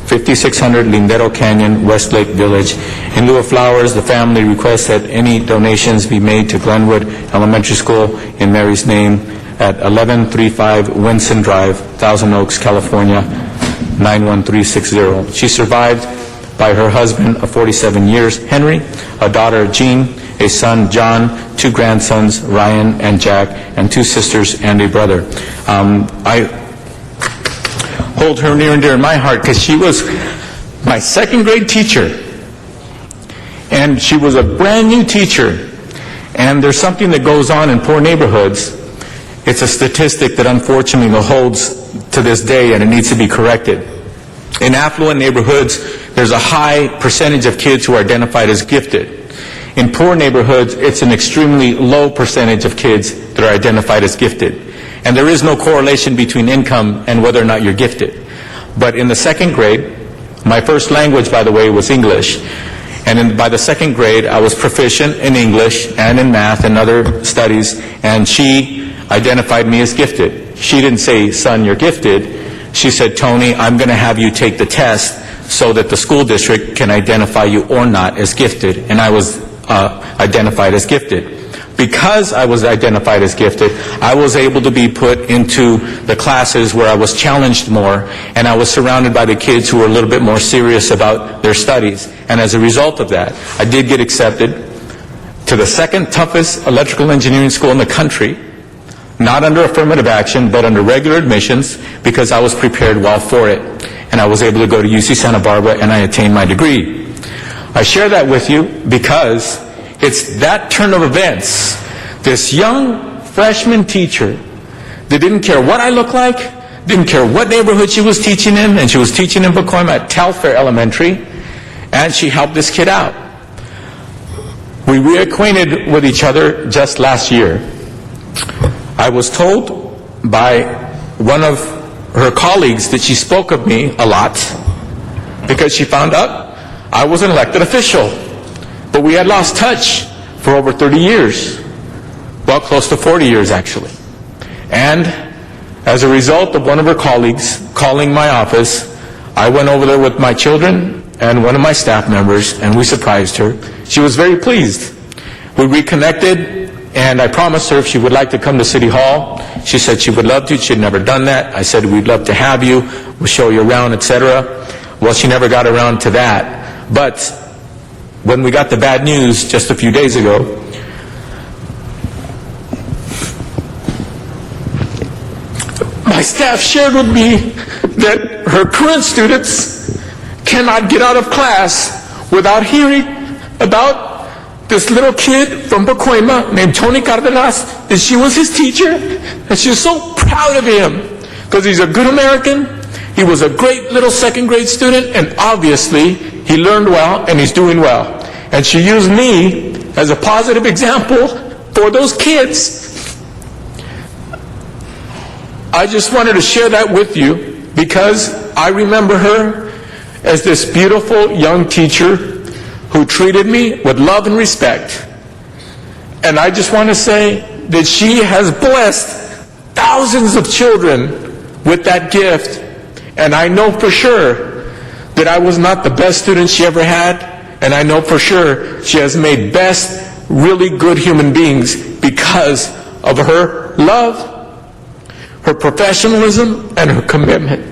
5600 Lindero Canyon, Westlake Village. In lieu of flowers, the family requests that any donations be made to Glenwood Elementary School in Mary's name at 1135 Winson Drive, Thousand Oaks, California, 91360. She's survived by her husband of 47 years, Henry, a daughter, Jean, a son, John, 2 grandsons, Ryan and Jack, and 2 sisters and a brother. I hold her near and dear in my heart because she was my second grade teacher, and she was a brand new teacher. And there's something that goes on in poor neighborhoods. It's a statistic that unfortunately holds to this day, and it needs to be corrected. In affluent neighborhoods, there's a high percentage of kids who are identified as gifted. In poor neighborhoods, it's an extremely low percentage of kids that are identified as gifted. And there is no correlation between income and whether or not you're gifted. But in the second grade, my first language, by the way, was English. And by the second grade, I was proficient in English and in math and other studies, and she identified me as gifted. She didn't say, "Son, you're gifted." She said, "Tony, I'm going to have you take the test so that the school district can identify you or not as gifted." And I was identified as gifted. Because I was identified as gifted, I was able to be put into the classes where I was challenged more, and I was surrounded by the kids who were a little bit more serious about their studies. And as a result of that, I did get accepted to the second toughest electrical engineering school in the country, not under affirmative action, but under regular admissions, because I was prepared well for it. And I was able to go to UC Santa Barbara, and I attained my degree. I share that with you because it's that turn of events, this young freshman teacher that didn't care what I looked like, didn't care what neighborhood she was teaching in, and she was teaching in Pacoima at Telfair Elementary, and she helped this kid out. We reacquainted with each other just last year. I was told by one of her colleagues that she spoke of me a lot because she found out I was an elected official. But we had lost touch for over 30 years. Well, close to 40 years, actually. And as a result of one of her colleagues calling my office, I went over there with my children and one of my staff members, and we surprised her. She was very pleased. We reconnected, and I promised her if she would like to come to City Hall. She said she would love to. She had never done that. I said, we'd love to have you. We'll show you around, etc. Well, she never got around to that. But when we got the bad news just a few days ago, my staff shared with me that her current students cannot get out of class without hearing about this little kid from Pacoima named Tony Cardenas, and she was his teacher, and she was so proud of him because he's a good American. He was a great little second grade student, and obviously he learned well and he's doing well. And she used me as a positive example for those kids. I just wanted to share that with you because I remember her as this beautiful young teacher who treated me with love and respect. And I just want to say that she has blessed thousands of children with that gift. And I know for sure that I was not the best student she ever had. And I know for sure she has made best, really good human beings because of her love, her professionalism, and her commitment.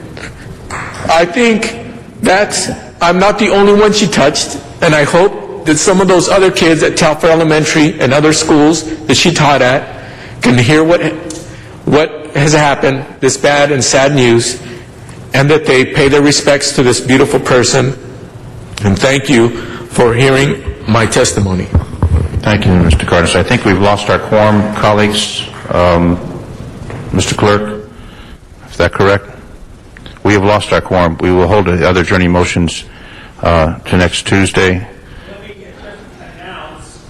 I think that I'm not the only one she touched, and I hope that some of those other kids at Telfair Elementary and other schools that she taught at can hear what has happened, this bad and sad news, and that they pay their respects to this beautiful person. And thank you for hearing my testimony. Thank you, Mr. Cardenas. I think we've lost our quorum, colleagues. Mr. Clerk, is that correct? We have lost our quorum. We will hold the other adjourning motions to next Tuesday. Let me just announce,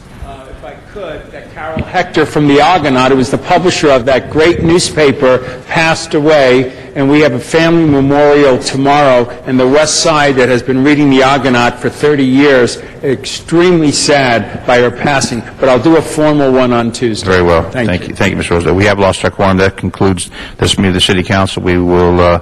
if I could, that Carol Hector from the Argonaut, who was the publisher of that great newspaper, passed away, and we have a family memorial tomorrow in the West Side that has been reading the Argonaut for 30 years. Extremely sad by her passing, but I'll do a formal one on Tuesday. Very well. Thank you. Thank you, Mr. Rosa. We have lost our quorum. That concludes this meeting of the City Council. We will